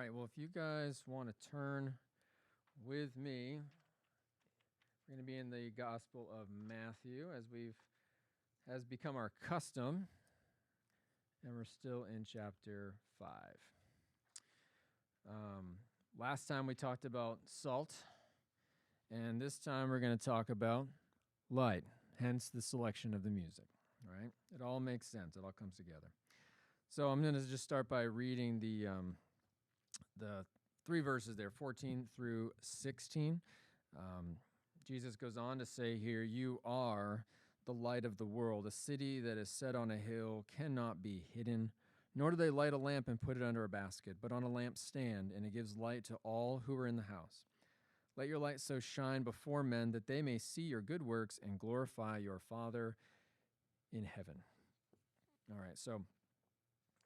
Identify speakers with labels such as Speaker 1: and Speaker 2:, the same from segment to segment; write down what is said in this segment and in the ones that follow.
Speaker 1: right, well, if you guys want to turn with me, we're going to be in the Gospel of Matthew, has become our custom, and we're still in chapter 5. Last time we talked about salt, and this time we're going to talk about light, hence the selection of the music, all right? It all makes sense. It all comes together. So I'm going to just start by reading the three verses there, 14 through 16. Jesus goes on to say here, "You are the light of the world. A city that is set on a hill cannot be hidden, nor do they light a lamp and put it under a basket, but on a lampstand, and it gives light to all who are in the house. Let your light so shine before men that they may see your good works and glorify your Father in heaven." All right, so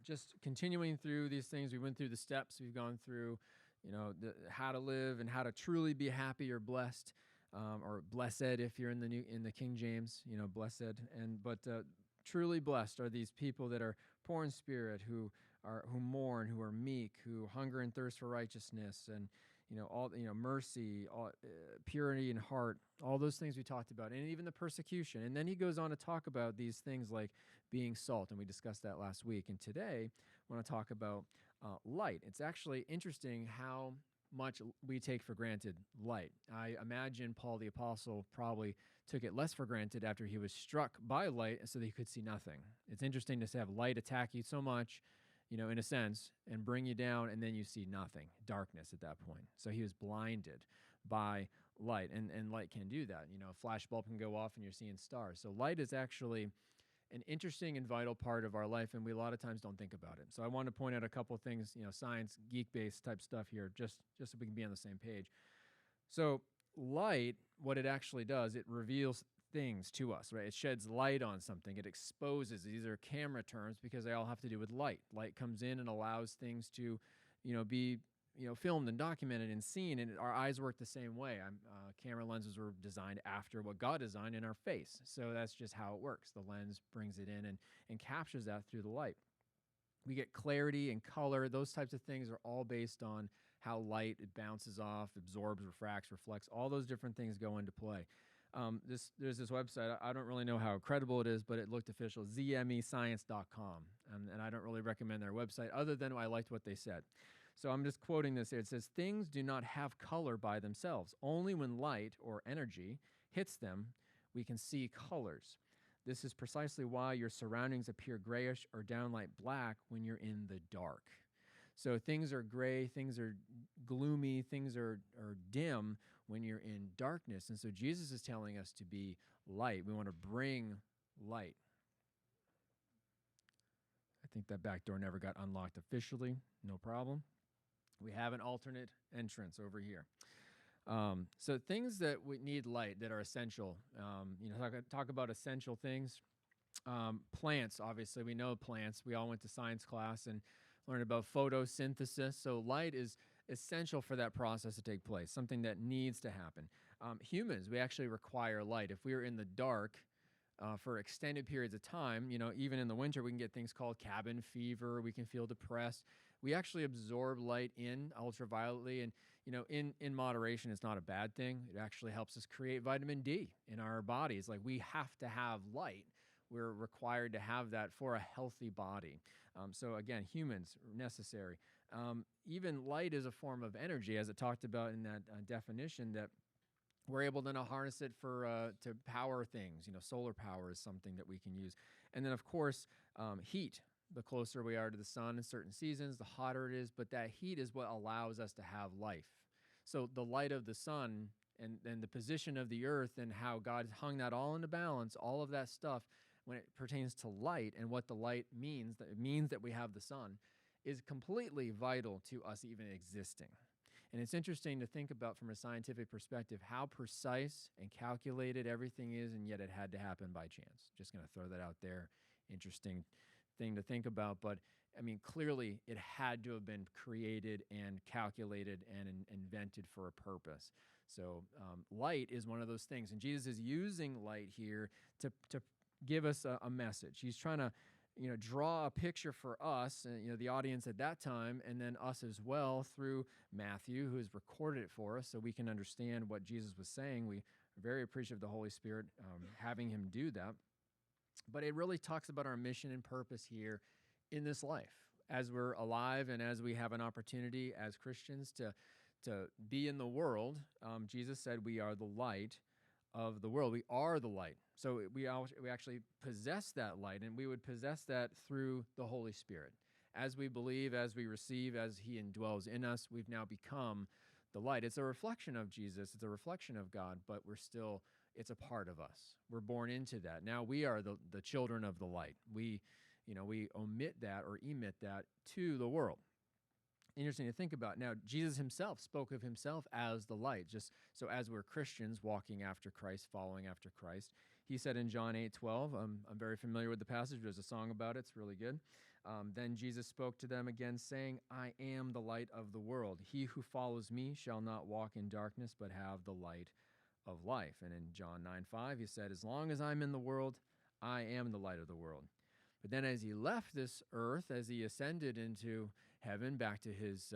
Speaker 1: just continuing through these things, we went through the steps. We've gone through, how to live and how to truly be happy or blessed, or blessed if you're in the King James, blessed. But truly blessed are these people that are poor in spirit, who mourn, who are meek, who hunger and thirst for righteousness, and mercy, purity in heart, all those things we talked about, and even the persecution. And then he goes on to talk about these things like being salt, and we discussed that last week. And today, I want to talk about light. It's actually interesting how much we take for granted light. I imagine Paul the Apostle probably took it less for granted after he was struck by light so that he could see nothing. It's interesting to have light attack you so much, in a sense, and bring you down, and then you see nothing, darkness at that point. So he was blinded by light, and light can do that. A flash bulb can go off and you're seeing stars. So light is actually an interesting and vital part of our life, and we a lot of times don't think about it. So I want to point out a couple of things, science, geek-based type stuff here, just so we can be on the same page. So light, what it actually does, it reveals things to us, right? It sheds light on something. It exposes. These are camera terms because they all have to do with light. Light comes in and allows things to, be filmed and documented and seen, and our eyes work the same way. Camera lenses were designed after what God designed in our face, so that's just how it works. The lens brings it in and captures that through the light. We get clarity and color. Those types of things are all based on how light, it bounces off, absorbs, refracts, reflects. All those different things go into play. There's this website. I don't really know how credible it is, but it looked official, zmescience.com. And I don't really recommend their website other than I liked what they said. So I'm just quoting this here. It says, "Things do not have color by themselves. Only when light or energy hits them, we can see colors. This is precisely why your surroundings appear grayish or downright black when you're in the dark." So things are gray, things are gloomy, things are dim when you're in darkness. And so Jesus is telling us to be light. We want to bring light. I think that back door never got unlocked officially. No problem. We have an alternate entrance over here. So things that we need light that are essential. Talk about essential things. Plants, obviously, we know plants. We all went to science class and learned about photosynthesis. So light is essential for that process to take place, something that needs to happen. Humans, we actually require light. If we are in the dark for extended periods of time, even in the winter, we can get things called cabin fever. We can feel depressed. We actually absorb light in ultravioletly, and in moderation, it's not a bad thing. It actually helps us create vitamin D in our bodies. Like, we have to have light. We're required to have that for a healthy body. So again, humans are necessary. Even light is a form of energy, as it talked about in that definition, that we're able to now harness it to power things. Solar power is something that we can use. And then, of course, heat. The closer we are to the sun in certain seasons, the hotter it is, but that heat is what allows us to have life. So the light of the sun and the position of the earth and how God hung that all into balance, all of that stuff, when it pertains to light and what the light means, that it means that we have the sun, is completely vital to us even existing. And it's interesting to think about from a scientific perspective how precise and calculated everything is, and yet it had to happen by chance. Just going to throw that out there. Interesting thing to think about, but clearly it had to have been created and calculated and invented for a purpose. So light is one of those things, and Jesus is using light here to give us a message. He's trying to draw a picture for us, the audience at that time, and then us as well through Matthew, who has recorded it for us so we can understand what Jesus was saying. We are very appreciative of the Holy Spirit having him do that. But it really talks about our mission and purpose here in this life. As we're alive and as we have an opportunity as Christians to be in the world, Jesus said we are the light of the world. We are the light. So we actually possess that light, and we would possess that through the Holy Spirit. As we believe, as we receive, as he indwells in us, we've now become the light. It's a reflection of Jesus. It's a reflection of God, but it's a part of us. We're born into that. Now we are the children of the light. We omit that or emit that to the world. Interesting to think about. Now, Jesus himself spoke of himself as the light. Just so as we're Christians walking after Christ, following after Christ, he said in John 8:12, I'm very familiar with the passage. There's a song about it. It's really good. Then Jesus spoke to them again, saying, I am the light of the world. He who follows me shall not walk in darkness, but have the light of life. And in John 9:5, he said, as long as I'm in the world, I am the light of the world. But then as he left this earth, as he ascended into heaven, back to his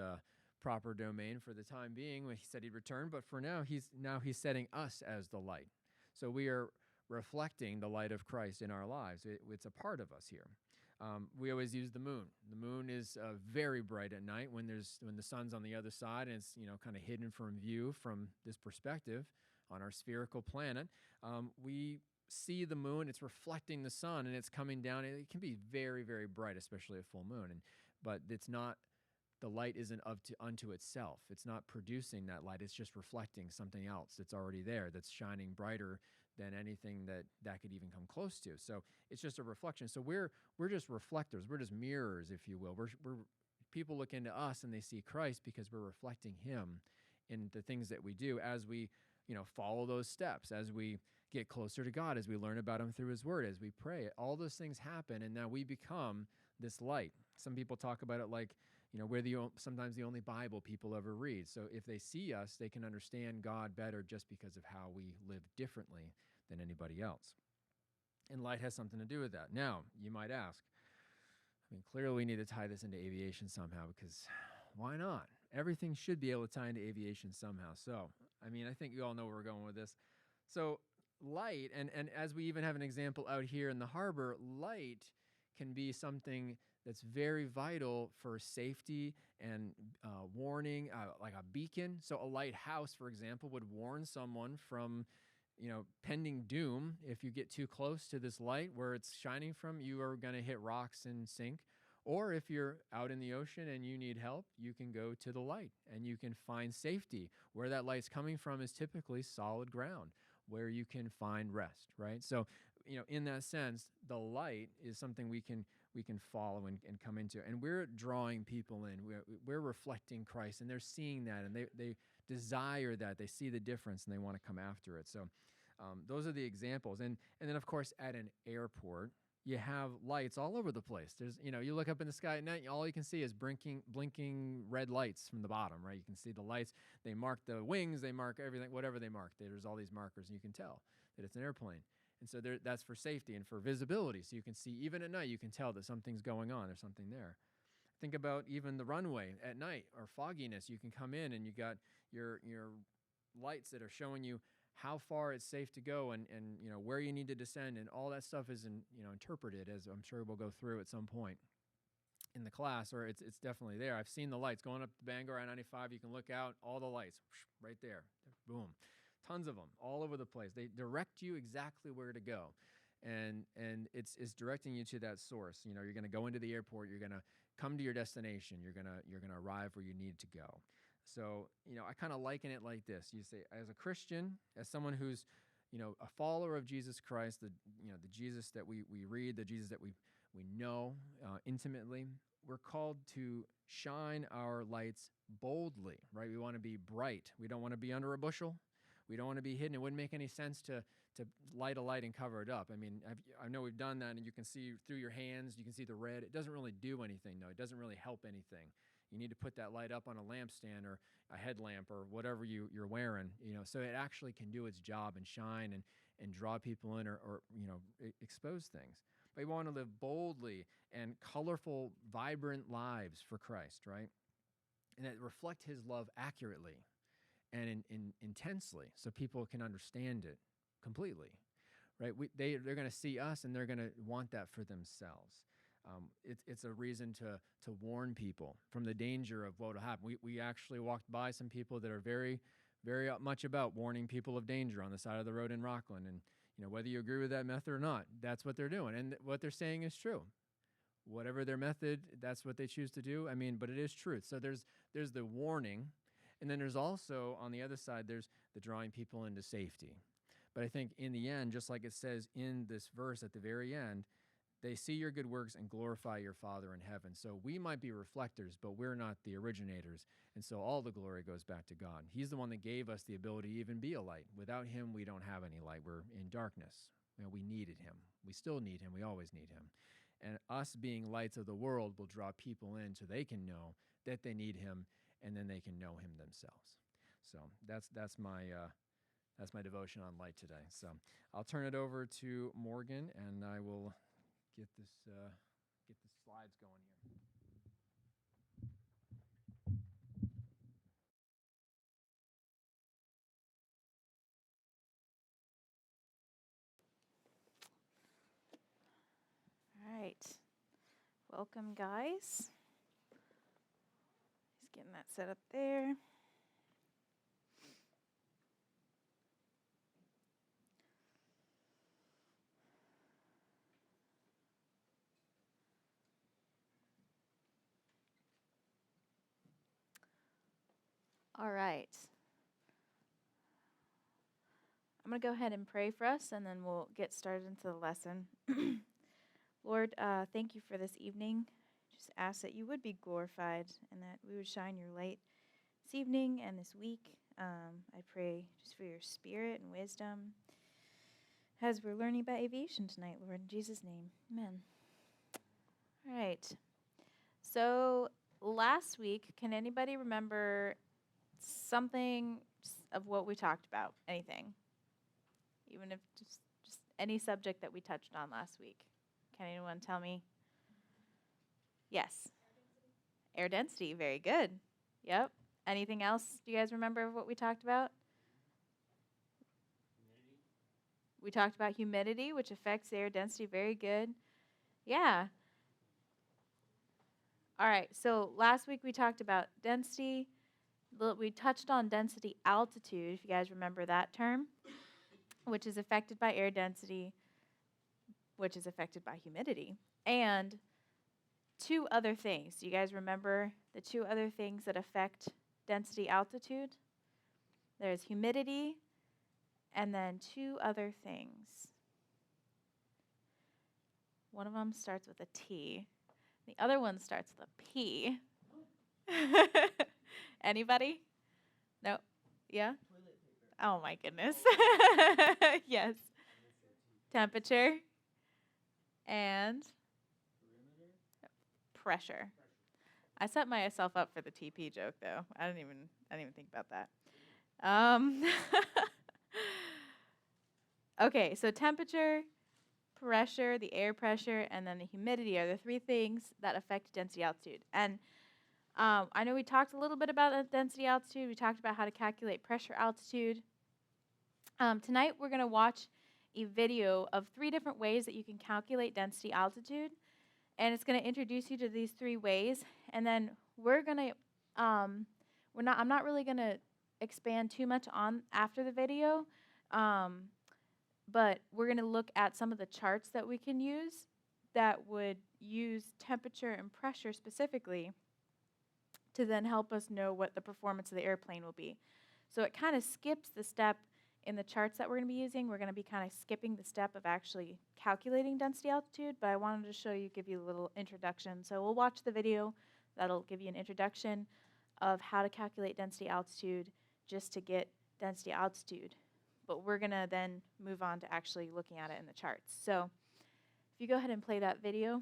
Speaker 1: proper domain for the time being, he said he'd return, but for now, he's setting us as the light. So we are reflecting the light of Christ in our lives. It's a part of us here. We always use the moon. The moon is very bright at night when the sun's on the other side and it's kind of hidden from view from this perspective on our spherical planet. We see the moon, it's reflecting the sun, and it's coming down. It can be very, very bright, especially at full moon. But it's not, the light isn't unto itself. It's not producing that light. It's just reflecting something else that's already there, that's shining brighter than anything that could even come close to. So it's just a reflection. So we're just reflectors. We're just mirrors, if you will. People look into us and they see Christ because we're reflecting him in the things that we do as we follow those steps, as we get closer to God, as we learn about him through his word, as we pray. All those things happen, and now we become this light. Some people talk about it like, we're sometimes the only Bible people ever read. So if they see us, they can understand God better just because of how we live differently than anybody else. And light has something to do with that. Now, you might ask, clearly we need to tie this into aviation somehow, because why not? Everything should be able to tie into aviation somehow. So, I think you all know where we're going with this. So light, and as we even have an example out here in the harbor, light can be something that's very vital for safety and warning, like a beacon. So a lighthouse, for example, would warn someone from, pending doom. If you get too close to this light where it's shining from, you are going to hit rocks and sink. Or if you're out in the ocean and you need help, you can go to the light and you can find safety. Where that light's coming from is typically solid ground where you can find rest, right? So, in that sense, the light is something we can follow and come into. And we're drawing people in. We're reflecting Christ, and they're seeing that, and they desire that. They see the difference, and they want to come after it. So those are the examples. And then, of course, at an airport, you have lights all over the place. There's, you look up in the sky at night, all you can see is blinking red lights from the bottom, right? You can see the lights. They mark the wings, they mark everything, whatever they mark. There's all these markers, and you can tell that it's an airplane. And so that's for safety and for visibility. So you can see, even at night, you can tell that something's going on. There's something there. Think about even the runway at night or fogginess. You can come in and you got your lights that are showing you how far it's safe to go and where you need to descend, and all that stuff is interpreted, as I'm sure we'll go through at some point in the class, or it's definitely there. I've seen the lights going up to Bangor I-95. You can look out, all the lights right there, boom, tons of them all over the place. They direct you exactly where to go, and it's directing you to that source. You're going to go into the airport. You're going to come to your destination. You're gonna arrive where you need to go. So, I kind of liken it like this. You say, as a Christian, as someone who's, a follower of Jesus Christ, the Jesus that we read, the Jesus that we know intimately, we're called to shine our lights boldly, right? We want to be bright. We don't want to be under a bushel. We don't want to be hidden. It wouldn't make any sense to light a light and cover it up. I know we've done that, and you can see through your hands, you can see the red. It doesn't really do anything, though. It doesn't really help anything. You need to put that light up on a lampstand or a headlamp or whatever you're wearing, so it actually can do its job and shine and draw people in or expose things. We want to live boldly and colorful, vibrant lives for Christ, right? And that reflect his love accurately and intensely so people can understand it completely, right? They're going to see us and they're going to want that for themselves. It's a reason to warn people from the danger of what will happen. We actually walked by some people that are very, very much about warning people of danger on the side of the road in Rockland. And whether you agree with that method or not, that's what they're doing. And what they're saying is true. Whatever their method, that's what they choose to do. I mean, but it is truth. So there's the warning. And then there's also, on the other side, there's the drawing people into safety. But I think in the end, just like it says in this verse at the very end, they see your good works and glorify your Father in heaven. So we might be reflectors, but we're not the originators. And so all the glory goes back to God. He's the one that gave us the ability to even be a light. Without him, we don't have any light. We're in darkness. We needed him. We still need him. We always need him. And us being lights of the world will draw people in so they can know that they need him, and then they can know him themselves. So that's my devotion on light today. So I'll turn it over to Morgan, and I will get the slides going here.
Speaker 2: All right. Welcome, guys. Just getting that set up there. All right. I'm going to go ahead and pray for us, and then we'll get started into the lesson. Lord, thank you for this evening. Just ask that you would be glorified and that we would shine your light this evening and this week. I pray just for your spirit and wisdom as we're learning about aviation tonight, Lord, in Jesus' name. Amen. All right. So last week, can anybody remember something of what we talked about? Anything? Even if just any subject that we touched on last week. Can anyone tell me? Yes. Air density. Very good. Yep. Anything else? Do you guys remember of what we talked about? Humidity. We talked about humidity, which affects air density. Very good. Yeah. All right. So last week we talked about density. We touched on density altitude, if you guys remember that term, which is affected by air density, which is affected by humidity. And two other things. Do you guys remember the two other things that affect density altitude? There's humidity and then two other things. One of them starts with a T. The other one starts with a P. Anybody? No? Yeah? Toilet paper. Oh my goodness. Yes. Temperature. And pressure. I set myself up for the TP joke though. I didn't even think about that. Okay, so temperature, pressure, the air pressure, and then the humidity are the three things that affect density altitude. And I know we talked a little bit about density altitude. We talked about how to calculate pressure altitude. Tonight we're going to watch a video of 3 different ways that you can calculate density altitude. And it's going to introduce you to these 3 ways. And then we're going to, I'm not really going to expand too much on after the video. But we're going to look at some of the charts that we can use that would use temperature and pressure specifically to then help us know what the performance of the airplane will be. So it kind of skips the step in the charts that we're going to be using. We're going to be kind of skipping the step of actually calculating density altitude, but I wanted to show you, give you a little introduction. So we'll watch the video. That'll give you an introduction of how to calculate density altitude just to get density altitude. But we're going to then move on to actually looking at it in the charts. So if you go ahead and play that video.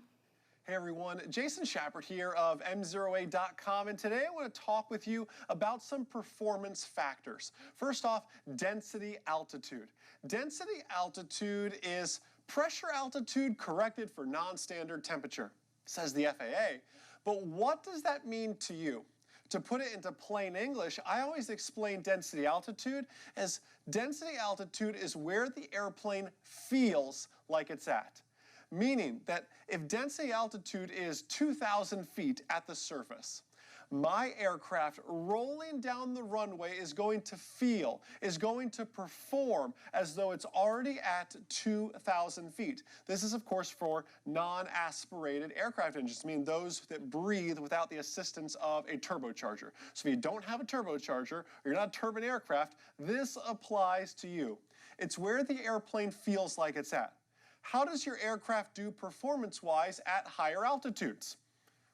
Speaker 3: Hey everyone, Jason Shepard here of M0A.com, and today I want to talk with you about some performance factors. First off, density altitude. Density altitude is Pressure altitude corrected for non-standard temperature, says the FAA. But what does that mean to you? To put it into plain English, I always explain density altitude as density altitude is where the airplane feels like it's at. Meaning that if density altitude is 2,000 feet at the surface, my aircraft rolling down the runway is going to feel, is going to perform as though it's already at 2,000 feet. This is, of course, for non-aspirated aircraft engines, meaning those that breathe without the assistance of a turbocharger. So if you don't have a turbocharger, or you're not a turbine aircraft, this applies to you. It's where the airplane feels like it's at. How does your aircraft do performance-wise at higher altitudes?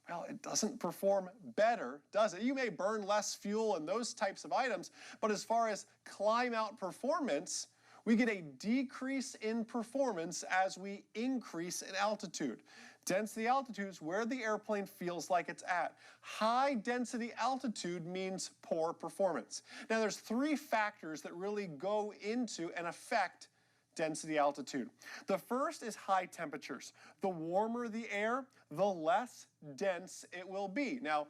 Speaker 3: Well, it doesn't perform better, does it? You may burn less fuel and those types of items, but as far as climb-out performance, we get a decrease in performance as we increase in altitude. Density altitude is where the airplane feels like it's at. High density altitude means poor performance. Now, there's three factors that really go into and affect density altitude. The first is high temperatures. The warmer the air, the less dense it will be. Now,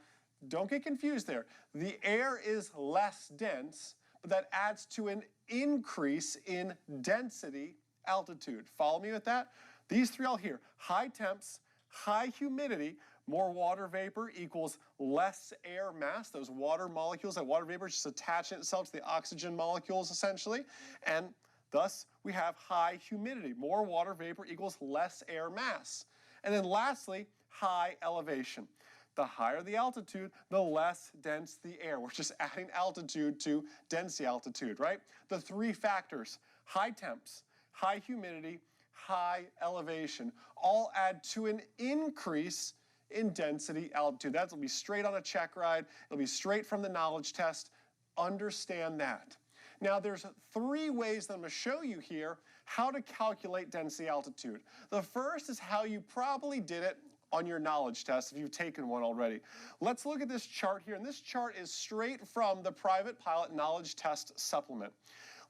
Speaker 3: don't get confused there. The air is less dense, but that adds to an increase in density altitude. Follow me with that? These three all here. High temps, high humidity, more water vapor equals less air mass. Those water molecules, that water vapor is just attaching itself to the oxygen molecules essentially. And thus, we have high humidity. More water vapor equals less air mass. And then lastly, high elevation. The higher the altitude, the less dense the air. We're just adding altitude to density altitude, right? The three factors, high temps, high humidity, high elevation, all add to an increase in density altitude. That'll be straight on a check ride. It'll be straight from the knowledge test. Understand that. Now, there's three ways that I'm going to show you here how to calculate density altitude. The first is how you probably did it on your knowledge test if you've taken one already. Let's look at this chart here, and this chart is straight from the Private Pilot Knowledge Test Supplement.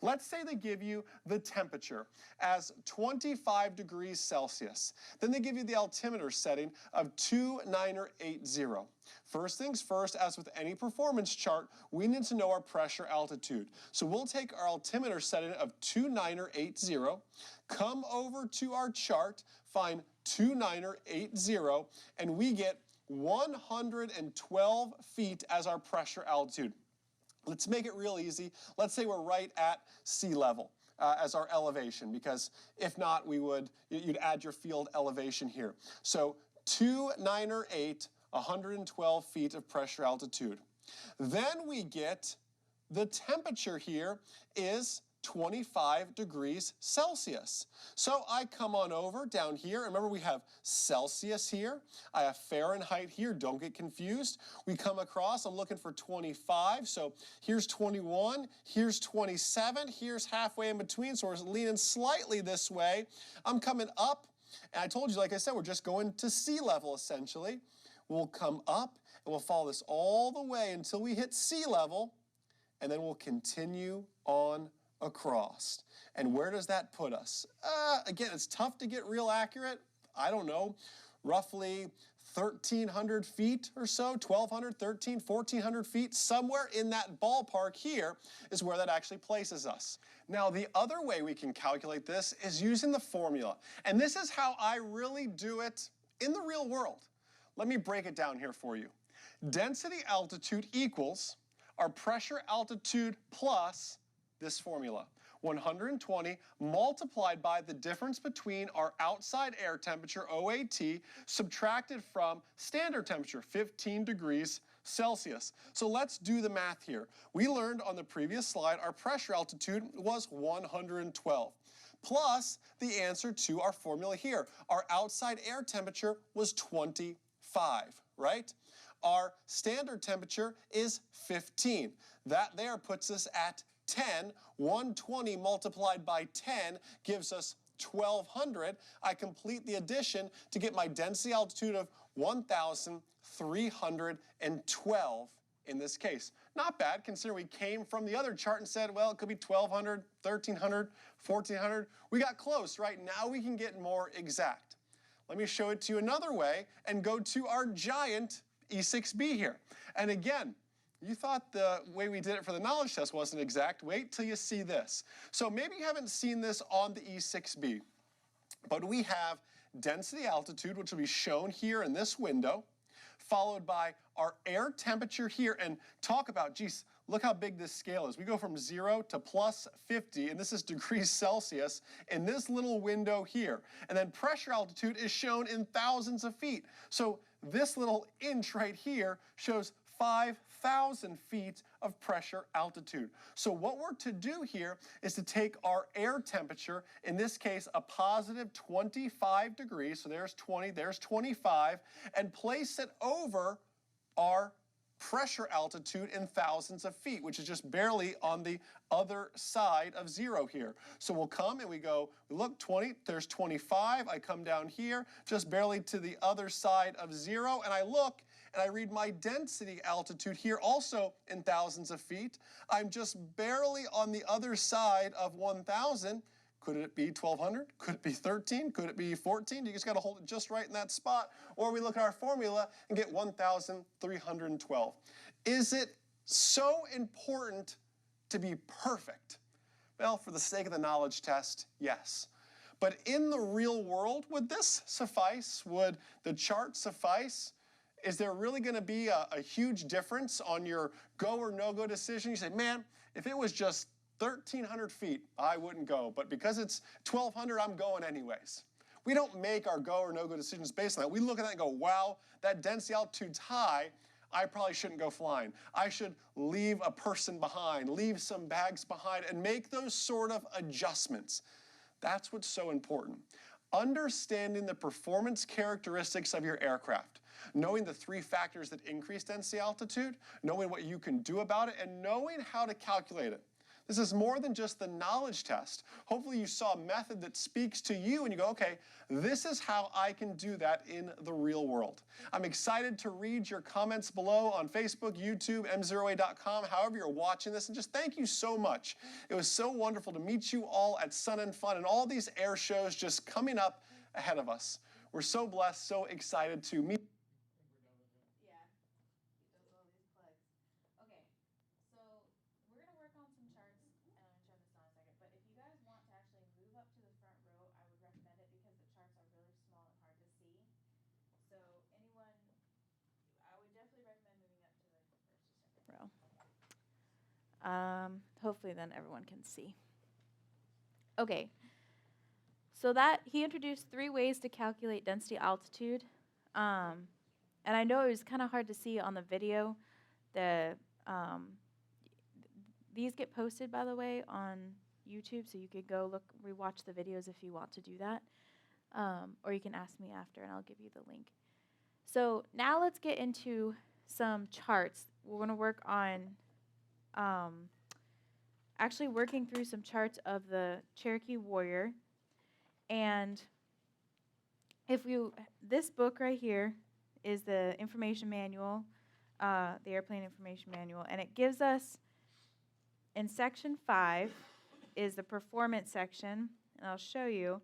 Speaker 3: Let's say they give you the temperature as 25 degrees Celsius. Then they give you the altimeter setting of 2980. First things first, as with any performance chart, we need to know our pressure altitude. So we'll take our altimeter setting of 2980, come over to our chart, find 2980, and we get 112 feet as our pressure altitude. Let's make it real easy. Let's say we're right at sea level as our elevation, because if not, you'd add your field elevation here. So 2980, 112 feet of pressure altitude. Then we get the temperature here is 25 degrees Celsius. So I come on over down here. Remember, we have Celsius here. I have Fahrenheit here. Don't get confused. We come across. I'm looking for 25. So here's 21. Here's 27. Here's halfway in between. So we're leaning slightly this way. I'm coming up. And I told you, like I said, we're just going to sea level, essentially. We'll come up, and we'll follow this all the way until we hit sea level, and then we'll continue on across. And where does that put us? Again, it's tough to get real accurate. I don't know, roughly 1,300 feet or so, 1,200, 1,300, 1,400 feet, somewhere in that ballpark here is where that actually places us. Now, the other way we can calculate this is using the formula. And this is how I really do it in the real world. Let me break it down here for you. Density altitude equals our pressure altitude plus this formula, 120 multiplied by the difference between our outside air temperature, OAT, subtracted from standard temperature, 15 degrees Celsius. So let's do the math here. We learned on the previous slide our pressure altitude was 112. Plus the answer to our formula here. Our outside air temperature was 25, right? Our standard temperature is 15. That there puts us at 10. 120 multiplied by 10 gives us 1,200. I complete the addition to get my density altitude of 1,312 in this case. Not bad, considering we came from the other chart and said, well, it could be 1,200, 1,300, 1,400. We got close, right? Now we can get more exact. Let me show it to you another way and go to our giant E6B here. And again, you thought the way we did it for the knowledge test wasn't exact. Wait till you see this. So maybe you haven't seen this on the E6B, but we have density altitude, which will be shown here in this window, followed by our air temperature here. And talk about, geez, look how big this scale is. We go from 0 to plus 50, and this is degrees Celsius in this little window here. And then pressure altitude is shown in thousands of feet. So this little inch right here shows 5,000 feet of pressure altitude. So what we're to do here is to take our air temperature, in this case a positive 25 degrees, so there's 20, there's 25, and place it over our pressure altitude in thousands of feet, which is just barely on the other side of 0 here. So we'll come and we go, we look 20, there's 25, I come down here, just barely to the other side of 0, and I look and I read my density altitude here also in thousands of feet. I'm just barely on the other side of 1,000. Could it be 1,200? Could it be 13? Could it be 14? You just got to hold it just right in that spot. Or we look at our formula and get 1,312. Is it so important to be perfect? Well, for the sake of the knowledge test, yes. But in the real world, would this suffice? Would the chart suffice? Is there really going to be a huge difference on your go or no-go decision? You say, man, if it was just 1,300 feet, I wouldn't go. But because it's 1,200, I'm going anyways. We don't make our go or no-go decisions based on that. We look at that and go, wow, that density altitude's high. I probably shouldn't go flying. I should leave a person behind, leave some bags behind, and make those sort of adjustments. That's what's so important. Understanding the performance characteristics of your aircraft, knowing the 3 factors that increase density altitude, knowing what you can do about it, and knowing how to calculate it. This is more than just the knowledge test. Hopefully you saw a method that speaks to you and you go, okay, this is how I can do that in the real world. I'm excited to read your comments below on Facebook, YouTube, m0a.com, however you're watching this, and just thank you so much. It was so wonderful to meet you all at Sun and Fun and all these air shows just coming up ahead of us. We're so blessed, so excited to meet.
Speaker 2: Hopefully then everyone can see. Okay, so that he introduced 3 ways to calculate density altitude. And I know it was kind of hard to see on the video. These get posted, by the way, on YouTube, so you could go rewatch the videos if you want to do that. Or you can ask me after, and I'll give you the link. So now let's get into some charts. We're going to work on actually working through some charts of the Cherokee Warrior. And this book right here is the information manual, the airplane information manual, and it gives us, in section 5 is the performance section, and I'll show you.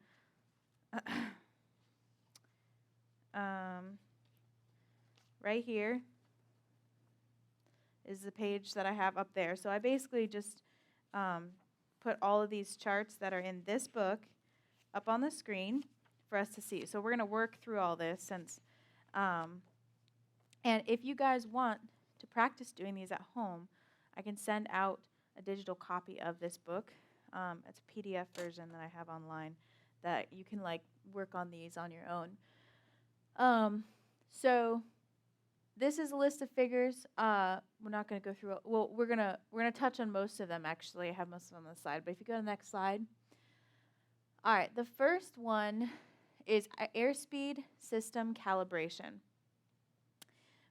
Speaker 2: Right here is the page that I have up there. So I basically just put all of these charts that are in this book up on the screen for us to see. So we're going to work through all this since, and if you guys want to practice doing these at home, I can send out a digital copy of this book. It's a PDF version that I have online that you can work on these on your own. So this is a list of figures. We're not going to go through. Well, we're gonna touch on most of them. Actually, I have most of them on the slide. But if you go to the next slide. All right. The first one is airspeed system calibration.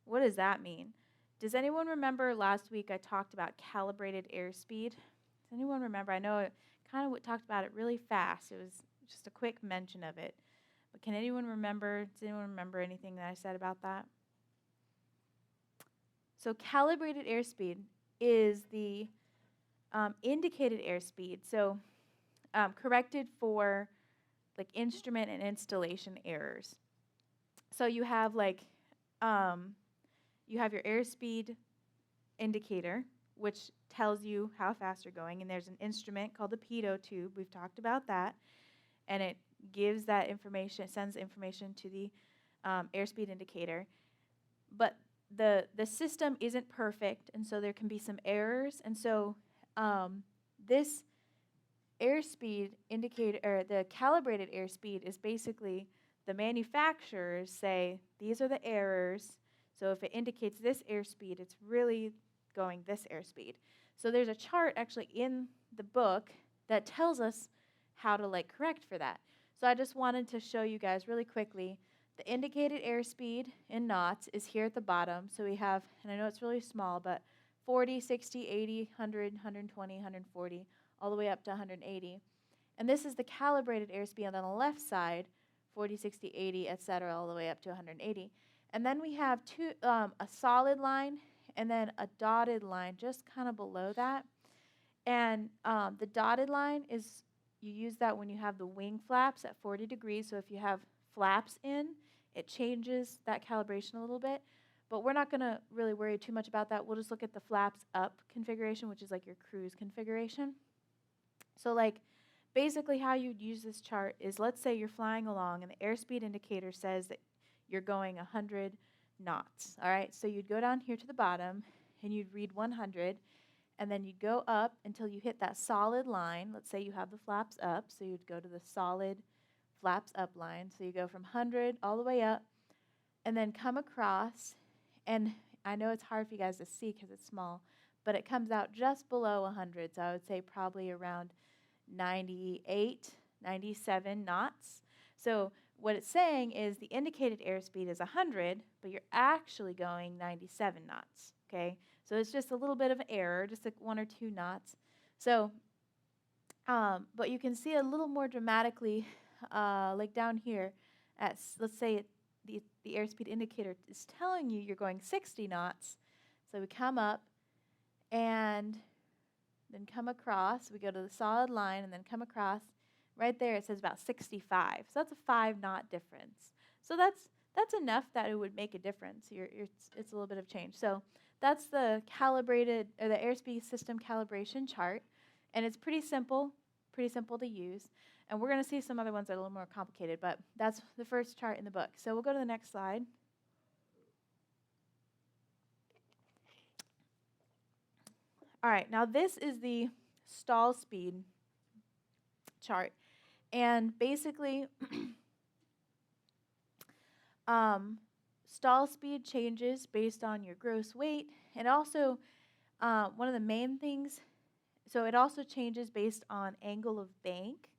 Speaker 2: What does that mean? Does anyone remember last week I talked about calibrated airspeed? Does anyone remember? I know I kind of talked about it really fast. It was just a quick mention of it. But can anyone remember? Does anyone remember anything that I said about that? So calibrated airspeed is the indicated airspeed, so corrected for like instrument and installation errors. So you have like you have your airspeed indicator, which tells you how fast you're going, and there's an instrument called the pitot tube. We've talked about that, and it gives that information, it sends information to the airspeed indicator. But the system isn't perfect, and so there can be some errors, and so this airspeed indicator, or the calibrated airspeed, is basically the manufacturers say these are the errors. So if it indicates this airspeed, it's really going this airspeed. So there's a chart actually in the book that tells us how to like correct for that. So I just wanted to show you guys really quickly. The indicated airspeed in knots is here at the bottom. So we have, and I know it's really small, but 40, 60, 80, 100, 120, 140, all the way up to 180. And this is the calibrated airspeed on the left side, 40, 60, 80, etc., all the way up to 180. And then we have a solid line and then a dotted line just kind of below that. And the dotted line is, you use that when you have the wing flaps at 40 degrees. So if you have flaps in, it changes that calibration a little bit. But we're not going to really worry too much about that. We'll just look at the flaps up configuration, which is like your cruise configuration. So like basically how you'd use this chart is, let's say you're flying along and the airspeed indicator says that you're going 100 knots. All right, so you'd go down here to the bottom and you'd read 100, and then you'd go up until you hit that solid line. Let's say you have the flaps up, so you'd go to the solid flaps up line. So you go from 100 all the way up and then come across, and I know it's hard for you guys to see because it's small, but it comes out just below 100. So I would say probably around 98, 97 knots. So what it's saying is the indicated airspeed is 100, but you're actually going 97 knots, okay? So it's just a little bit of an error, just like 1 or 2 knots. So, but you can see a little more dramatically, like down here, at, let's say the airspeed indicator is telling you you're going 60 knots. So we come up and then come across. We go to the solid line and then come across. Right there it says about 65. So that's a 5-knot difference. So that's enough that it would make a difference. It's a little bit of change. So that's the calibrated, or the airspeed system calibration chart. And it's pretty simple to use. And we're going to see some other ones that are a little more complicated, but that's the first chart in the book. So we'll go to the next slide. All right, now this is the stall speed chart. And basically, stall speed changes based on your gross weight. And also, one of the main things, so it also changes based on angle of bank.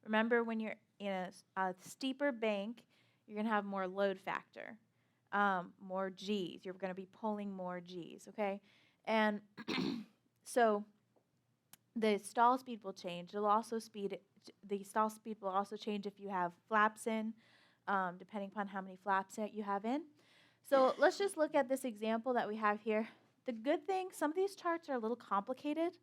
Speaker 2: Remember, when you're in a steeper bank, you're going to have more load factor, more G's. You're going to be pulling more G's, okay? And so the stall speed will change. The stall speed will also change if you have flaps in, depending upon how many flaps that you have in. So let's just look at this example that we have here. The good thing, some of these charts are a little complicated.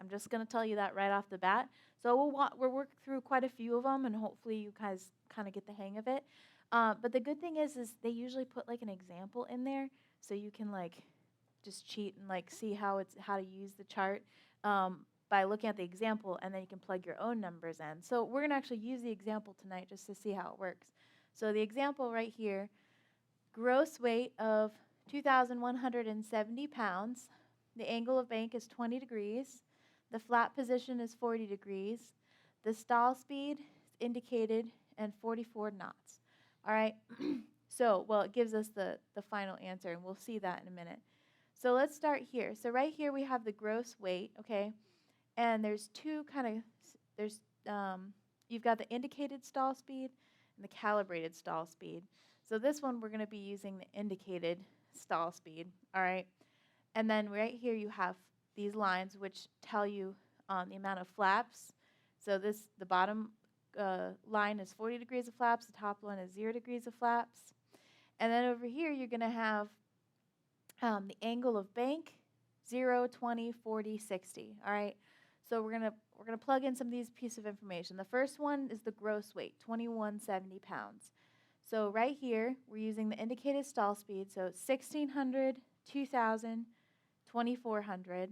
Speaker 2: I'm just going to tell you that right off the bat. So we'll work through quite a few of them, and hopefully you guys kind of get the hang of it. But the good thing is they usually put like an example in there, so you can like just cheat and like see how to use the chart by looking at the example, and then you can plug your own numbers in. So we're going to actually use the example tonight just to see how it works. So the example right here, gross weight of 2,170 pounds. The angle of bank is 20 degrees. The flap position is 40 degrees. The stall speed is indicated and 44 knots. All right, so, well, it gives us the final answer, and we'll see that in a minute. So let's start here. So right here we have the gross weight, okay? And there's two you've got the indicated stall speed and the calibrated stall speed. So this one we're going to be using the indicated stall speed, all right? And then right here you have these lines which tell you the amount of flaps. So the bottom line is 40 degrees of flaps, the top one is 0 degrees of flaps. And then over here you're going to have The angle of bank, 0, 20, 40, 60. All right. So we're gonna plug in some of these pieces of information. The first one is the gross weight, 2170 pounds. So right here, we're using the indicated stall speed. So 1600, 2000, 2400.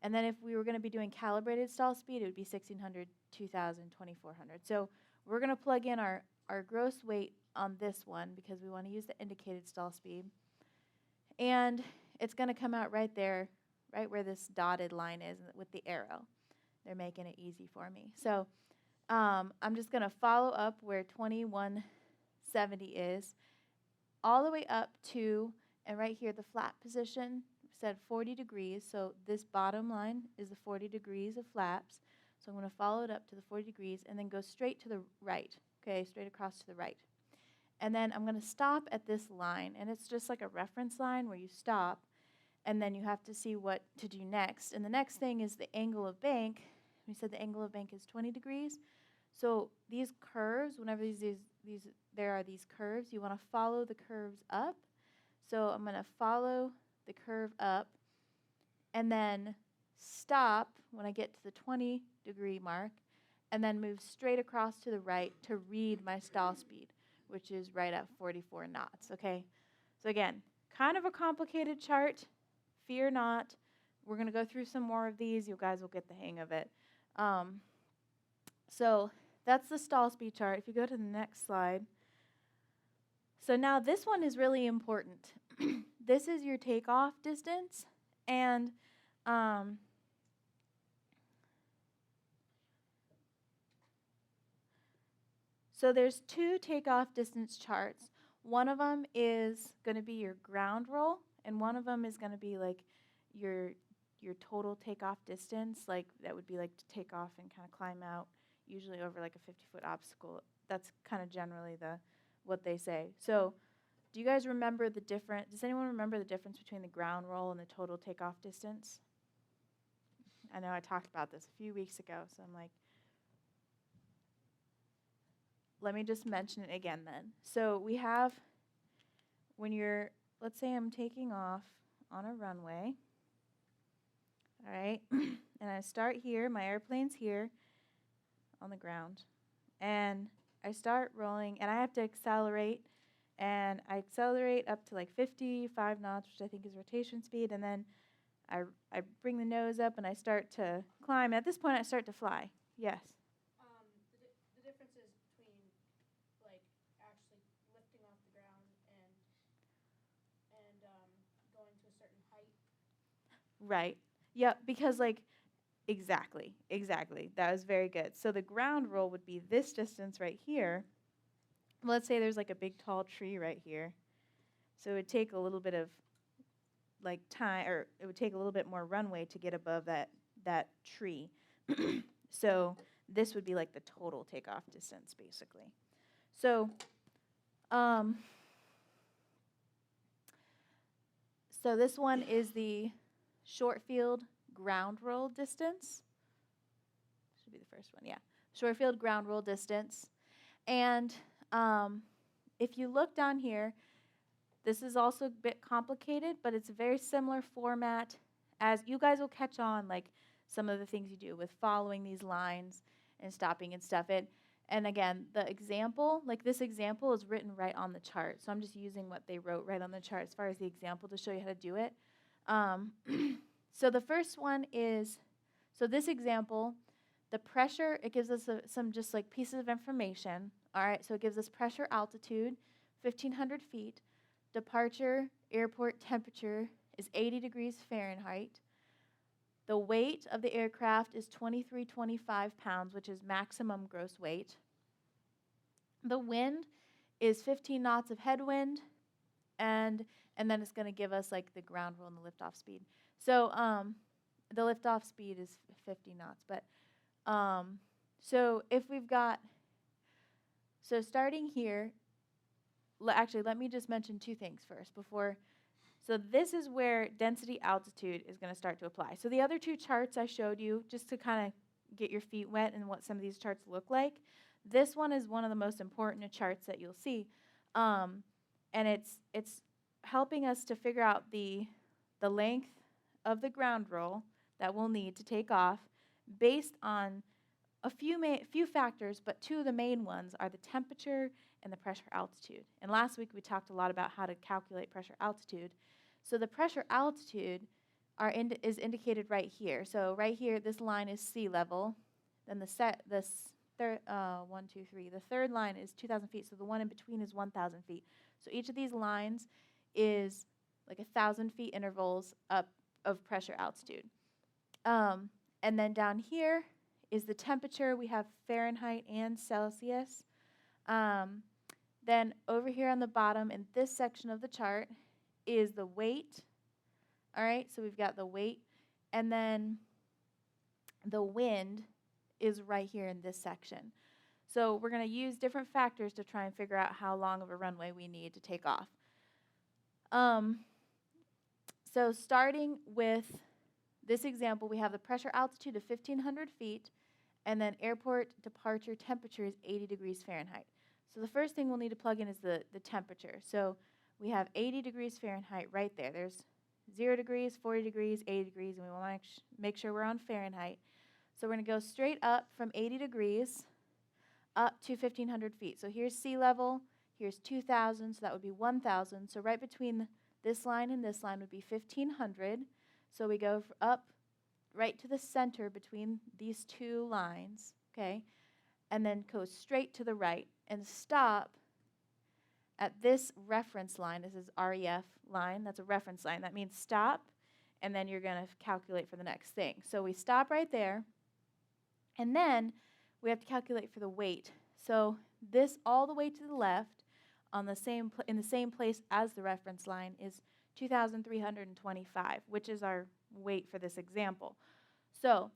Speaker 2: And then if we were going to be doing calibrated stall speed, it would be 1600, 2000, 2400. So we're going to plug in our gross weight on this one because we want to use the indicated stall speed. And it's going to come out right there, right where this dotted line is with the arrow. They're making it easy for me. So I'm just going to follow up where 2170 is, all the way up to, and right here, the flat position, said 40 degrees. So this bottom line is the 40 degrees of flaps. So I'm going to follow it up to the 40 degrees and then go straight to the right, okay, straight across to the right. And then I'm going to stop at this line, and it's just like a reference line where you stop, and then you have to see what to do next. And the next thing is the angle of bank. We said the angle of bank is 20 degrees. So these curves, whenever there are these curves, you want to follow the curves up. So I'm going to follow the curve up and then stop when I get to the 20 degree mark and then move straight across to the right to read my stall speed, which is right at 44 knots, okay? So again, kind of a complicated chart. Fear not. We're going to go through some more of these. You guys will get the hang of it. So that's the stall speed chart. If you go to the next slide. So now this one is really important. This is your takeoff distance. And so there's two takeoff distance charts. One of them is going to be your ground roll, and one of them is going to be like your total takeoff distance. Like that would be like to take off and kind of climb out, usually over like a 50-foot obstacle. That's kind of generally what they say. So do you guys remember the difference? Does anyone remember the difference between the ground roll and the total takeoff distance? I know I talked about this a few weeks ago, so I'm like, let me just mention it again then. So we have, let's say I'm taking off on a runway, all right, and I start here, my airplane's here on the ground, and I start rolling, and I have to accelerate, and I accelerate up to like 55 knots, which I think is rotation speed, and then I bring the nose up, and I start to climb. At this point, I start to fly. Yes?
Speaker 4: The difference is between, like, actually lifting off the ground and going to a certain height.
Speaker 2: Right. Yep, because, like, exactly. That was very good. So the ground roll would be this distance right here. Let's say there's, like, a big, tall tree right here. So it would take a little bit of, like, time, or it would take a little bit more runway to get above that tree. So this would be like the total takeoff distance, basically. So, so this one is the short field ground roll distance. Should be the first one, yeah. Short field ground roll distance. And if you look down here, this is also a bit complicated, but it's a very similar format as you guys will catch on, like some of the things you do with following these lines and stopping and stuff. And again, the example, like this example is written right on the chart. So I'm just using what they wrote right on the chart as far as the example to show you how to do it. So the first one is, so this example, the pressure, it gives us some just like pieces of information. All right, so it gives us pressure altitude, 1,500 feet. Departure airport temperature is 80 degrees Fahrenheit. The weight of the aircraft is 2325 pounds, which is maximum gross weight. The wind is 15 knots of headwind, and then it's going to give us like the ground roll and the liftoff speed. So the liftoff speed is 50 knots. But so if we've got, so starting here, actually, let me just mention two things first before. So this is where density altitude is going to start to apply. So the other two charts I showed you, just to kind of get your feet wet and what some of these charts look like, this one is one of the most important charts that you'll see. And it's helping us to figure out the the length of the ground roll that we'll need to take off based on a few factors, but two of the main ones are the temperature and the pressure altitude. And last week we talked a lot about how to calculate pressure altitude. So the pressure altitude is indicated right here. So right here, this line is sea level. Then the third line is 2,000 feet. So the one in between is 1,000 feet. So each of these lines is like 1,000 feet intervals up of pressure altitude. And then down here is the temperature. We have Fahrenheit and Celsius. Then over here on the bottom in this section of the chart is the weight. All right, so we've got the weight. And then the wind is right here in this section. So we're going to use different factors to try and figure out how long of a runway we need to take off. So starting with this example, we have the pressure altitude of 1,500 feet, and then airport departure temperature is 80 degrees Fahrenheit. So the first thing we'll need to plug in is the temperature. So we have 80 degrees Fahrenheit right there. There's 0 degrees, 40 degrees, 80 degrees, and we want to make sure we're on Fahrenheit. So we're going to go straight up from 80 degrees up to 1,500 feet. So here's sea level, here's 2,000, so that would be 1,000. So right between this line and this line would be 1,500. So we go up right to the center between these two lines, okay, and then go straight to the right and stop at this reference line. This is REF line. That's a reference line. That means stop, and then you're going to calculate for the next thing. So we stop right there, and then we have to calculate for the weight. So this all the way to the left on the same in the same place as the reference line is 2,325, which is our weight for this example. So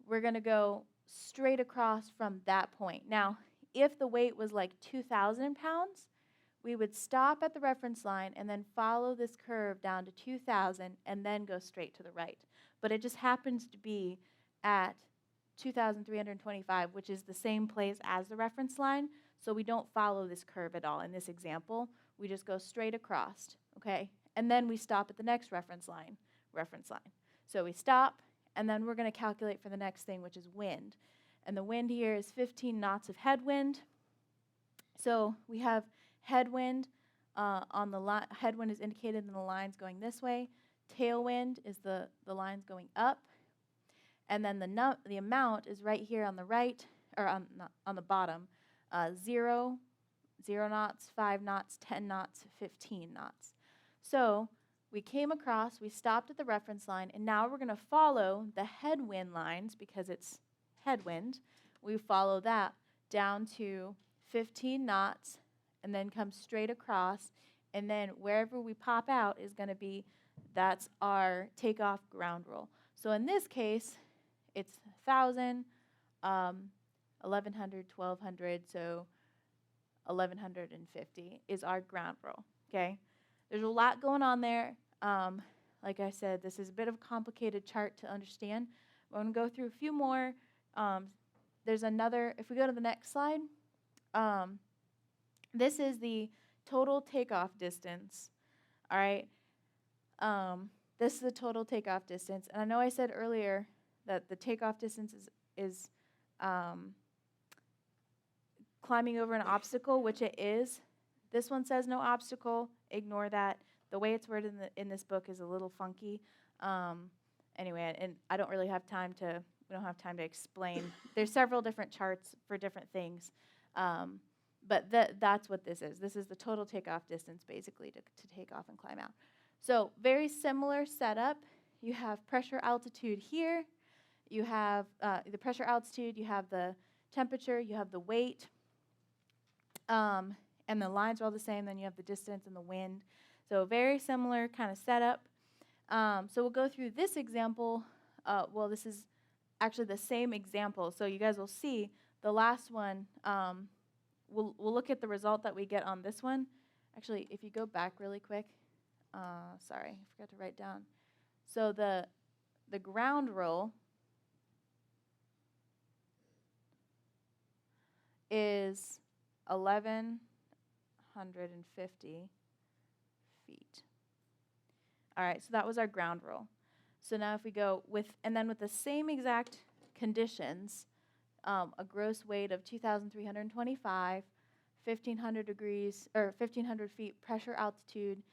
Speaker 2: we're going to go straight across from that point. Now, if the weight was like 2,000 pounds, we would stop at the reference line and then follow this curve down to 2,000 and then go straight to the right. But it just happens to be at 2,325, which is the same place as the reference line, so we don't follow this curve at all. In this example, we just go straight across, okay? And then we stop at the next reference line. So we stop, and then we're going to calculate for the next thing, which is wind. And the wind here is 15 knots of headwind. So we have headwind on the line. Headwind is indicated in the lines going this way. Tailwind is the lines going up. And then the amount is right here on the right, or on the bottom. 0 knots, 5 knots, 10 knots, 15 knots. So we came across, we stopped at the reference line, and now we're going to follow the headwind lines because it's headwind. We follow that down to 15 knots and then come straight across, and then wherever we pop out is going to be, that's our takeoff ground roll. So in this case, it's 1,000, 1,100, 1,200, so 1,150 is our ground roll, okay? There's a lot going on there. Like I said, this is a bit of a complicated chart to understand. I'm going to go through a few more. There's another, if we go to the next slide, this is the total takeoff distance, all right? This is the total takeoff distance. And I know I said earlier that the takeoff distance is climbing over an obstacle, which it is. This one says no obstacle. Ignore that. The way it's worded in this book is a little funky. Anyway, and I don't really have time to, we don't have time to explain. There's several different charts for different things. But that's what this is. This is the total takeoff distance, basically, to take off and climb out. So very similar setup. You have pressure altitude here. You have the pressure altitude. You have the temperature. You have the weight. And the lines are all the same. Then you have the distance and the wind. So very similar kind of setup. So we'll go through this example. Well, this is actually the same example. So you guys will see the last one. We'll look at the result that we get on this one. Actually, if you go back really quick. Sorry, I forgot to write down. So the ground roll is 1,150 feet. All right, so that was our ground roll. So now if we go with, and then with the same exact conditions, a gross weight of 2,325, 1,500 degrees, or 1,500 feet pressure altitude,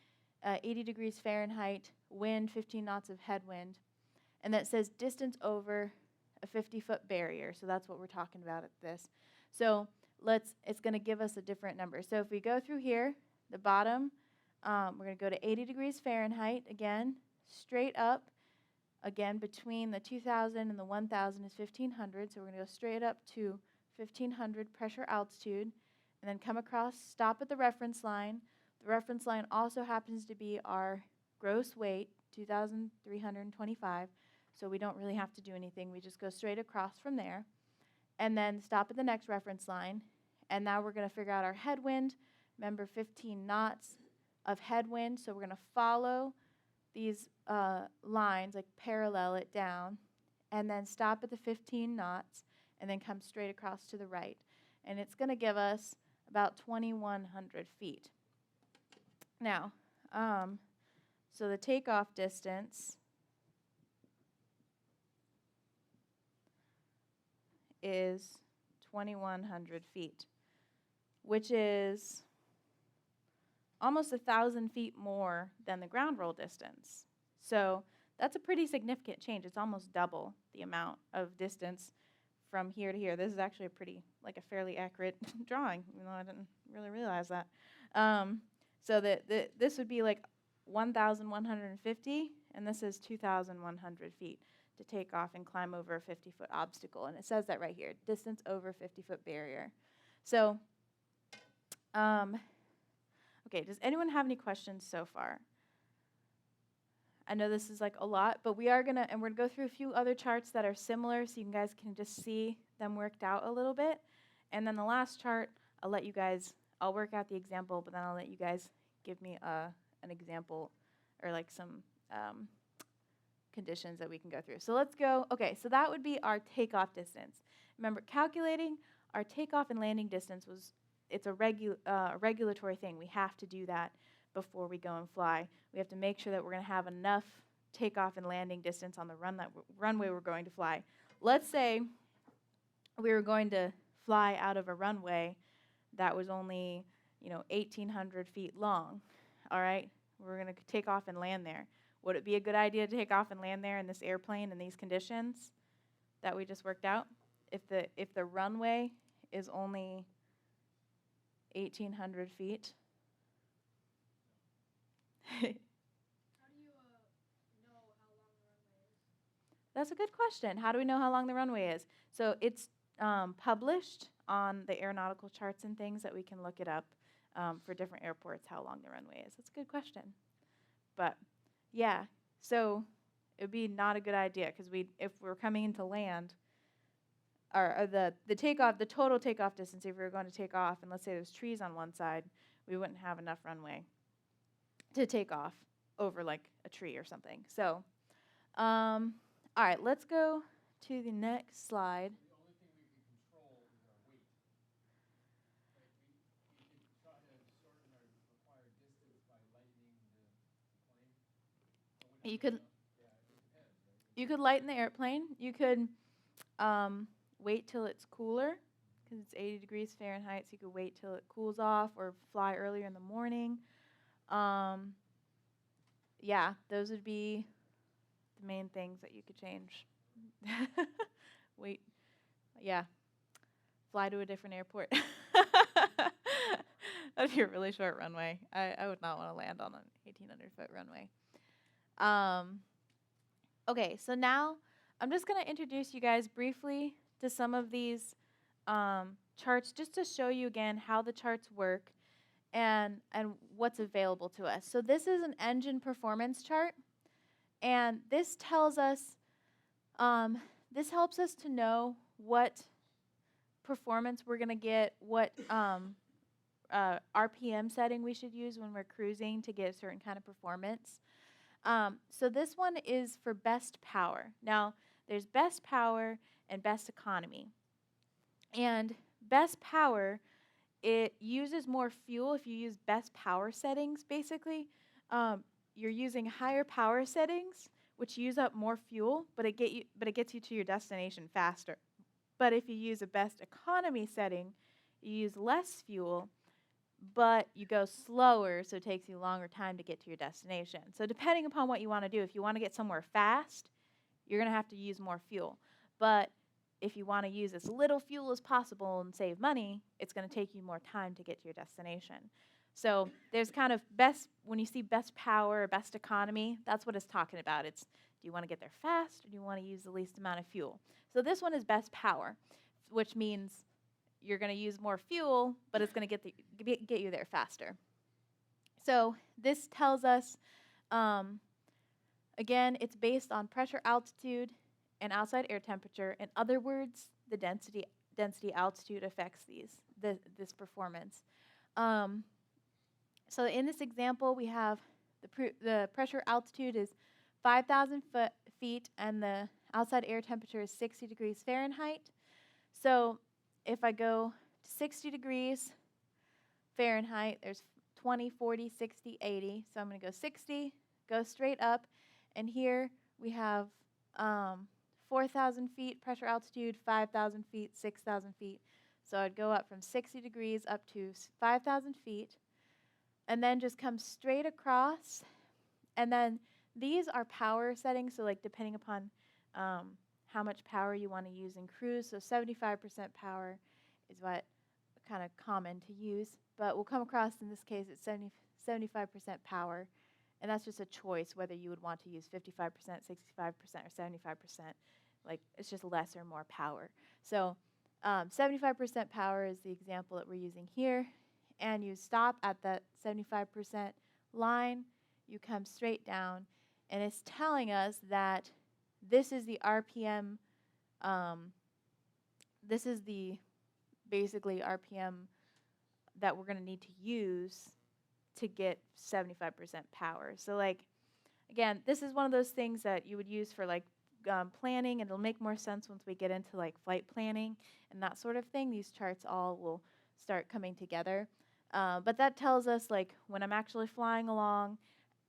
Speaker 2: 80 degrees Fahrenheit, wind, 15 knots of headwind. And that says distance over a 50-foot barrier. So that's what we're talking about at this. So it's going to give us a different number. So if we go through here, the bottom, we're going to go to 80 degrees Fahrenheit again, straight up. Again, between the 2,000 and the 1,000 is 1,500. So we're going to go straight up to 1,500 pressure altitude and then come across, stop at the reference line. The reference line also happens to be our gross weight, 2,325. So we don't really have to do anything. We just go straight across from there and then stop at the next reference line. And now we're going to figure out our headwind. Remember, 15 knots of headwind. So we're going to follow these lines, like parallel it down, and then stop at the 15 knots, and then come straight across to the right. And it's going to give us about 2,100 feet. Now, so the takeoff distance is 2,100 feet, which is almost 1,000 feet more than the ground roll distance. So that's a pretty significant change. It's almost double the amount of distance from here to here. This is actually a fairly accurate drawing, even though I didn't really realize that. So this would be like 1,150, and this is 2,100 feet to take off and climb over a 50-foot obstacle. And it says that right here, distance over 50-foot barrier. So, okay, does anyone have any questions so far? I know this is like a lot, but we're gonna go through a few other charts that are similar so you guys can just see them worked out a little bit. And then the last chart, I'll work out the example, but then I'll let you guys give me an example or like some conditions that we can go through. So let's go. Okay, so that would be our takeoff distance. Remember, calculating our takeoff and landing distance it's a regulatory thing. We have to do that before we go and fly. We have to make sure that we're going to have enough takeoff and landing distance on the runway we're going to fly. Let's say we were going to fly out of a runway that was only, 1,800 feet long. All right, we're going to take off and land there. Would it be a good idea to take off and land there in this airplane in these conditions that we just worked out? If the runway is only 1,800 feet.
Speaker 4: How do you know how long the runway is?
Speaker 2: That's a good question. How do we know how long the runway is? So it's published on the aeronautical charts and things that we can look it up for different airports, how long the runway is. That's a good question. But, yeah, so it would be not a good idea because if we're coming into land, or the total takeoff distance, if we were going to take off, and let's say there's trees on one side, we wouldn't have enough runway to take off over like a tree or something. So, all right, let's go to the next slide.
Speaker 1: The only thing we can control is our weight. Right? We can try to shorten our required distance by lightening the plane.
Speaker 2: You could
Speaker 1: Yeah, it depends, right?
Speaker 2: You could lighten the airplane. You could wait till it's cooler because it's 80 degrees Fahrenheit, so you could wait till it cools off or fly earlier in the morning. Yeah, those would be the main things that you could change. Wait, yeah, fly to a different airport. That'd be a really short runway. I would not want to land on an 1,800-foot runway. Okay, so now I'm just going to introduce you guys briefly to some of these charts just to show you again how the charts work and what's available to us. So this is an engine performance chart, and this tells us, this helps us to know what performance we're going to get, what RPM setting we should use when we're cruising to get a certain kind of performance. So this one is for best power. Now, there's best power and best economy. And best power, it uses more fuel if you use best power settings, basically. you're using higher power settings, which use up more fuel, but it gets you to your destination faster. But if you use a best economy setting, you use less fuel, but you go slower, so it takes you longer time to get to your destination. So depending upon what you want to do, if you want to get somewhere fast, you're going to have to use more fuel. But if you want to use as little fuel as possible and save money, it's going to take you more time to get to your destination. So there's kind of best, when you see best power or best economy, that's what it's talking about. It's, do you want to get there fast or do you want to use the least amount of fuel? So this one is best power, which means you're going to use more fuel, but it's going to get you there faster. So this tells us, again, it's based on pressure, altitude, and outside air temperature. In other words, the density altitude affects this performance. So in this example, we have the pressure altitude is 5,000 feet, and the outside air temperature is 60 degrees Fahrenheit. So if I go to 60 degrees Fahrenheit, there's 20, 40, 60, 80. So I'm going to go 60, go straight up. And here we have 4,000 feet pressure altitude, 5,000 feet, 6,000 feet. So I'd go up from 60 degrees up to 5,000 feet. And then just come straight across. And then these are power settings. So like depending upon how much power you want to use in cruise. So 75% power is what kind of common to use. But we'll come across, in this case, it's 75% power. And that's just a choice whether you would want to use 55%, 65%, or 75%. Like, it's just less or more power. So 75% power is the example that we're using here. And you stop at that 75% line. You come straight down. And it's telling us that this is the RPM, this is the basically RPM that we're going to need to use to get 75% power. So like, again, this is one of those things that you would use for like planning, and it'll make more sense once we get into like flight planning and that sort of thing. These charts all will start coming together. But that tells us like when I'm actually flying along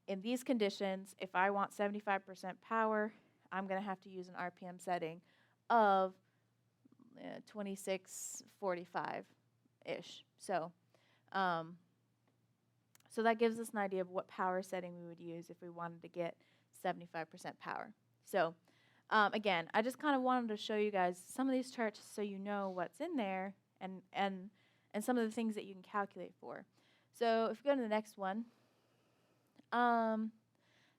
Speaker 2: in these conditions, if I want 75% power, I'm going to have to use an RPM setting of 2645-ish. So that gives us an idea of what power setting we would use if we wanted to get 75% power. So again, I just kind of wanted to show you guys some of these charts so you know what's in there and some of the things that you can calculate for. So if we go to the next one,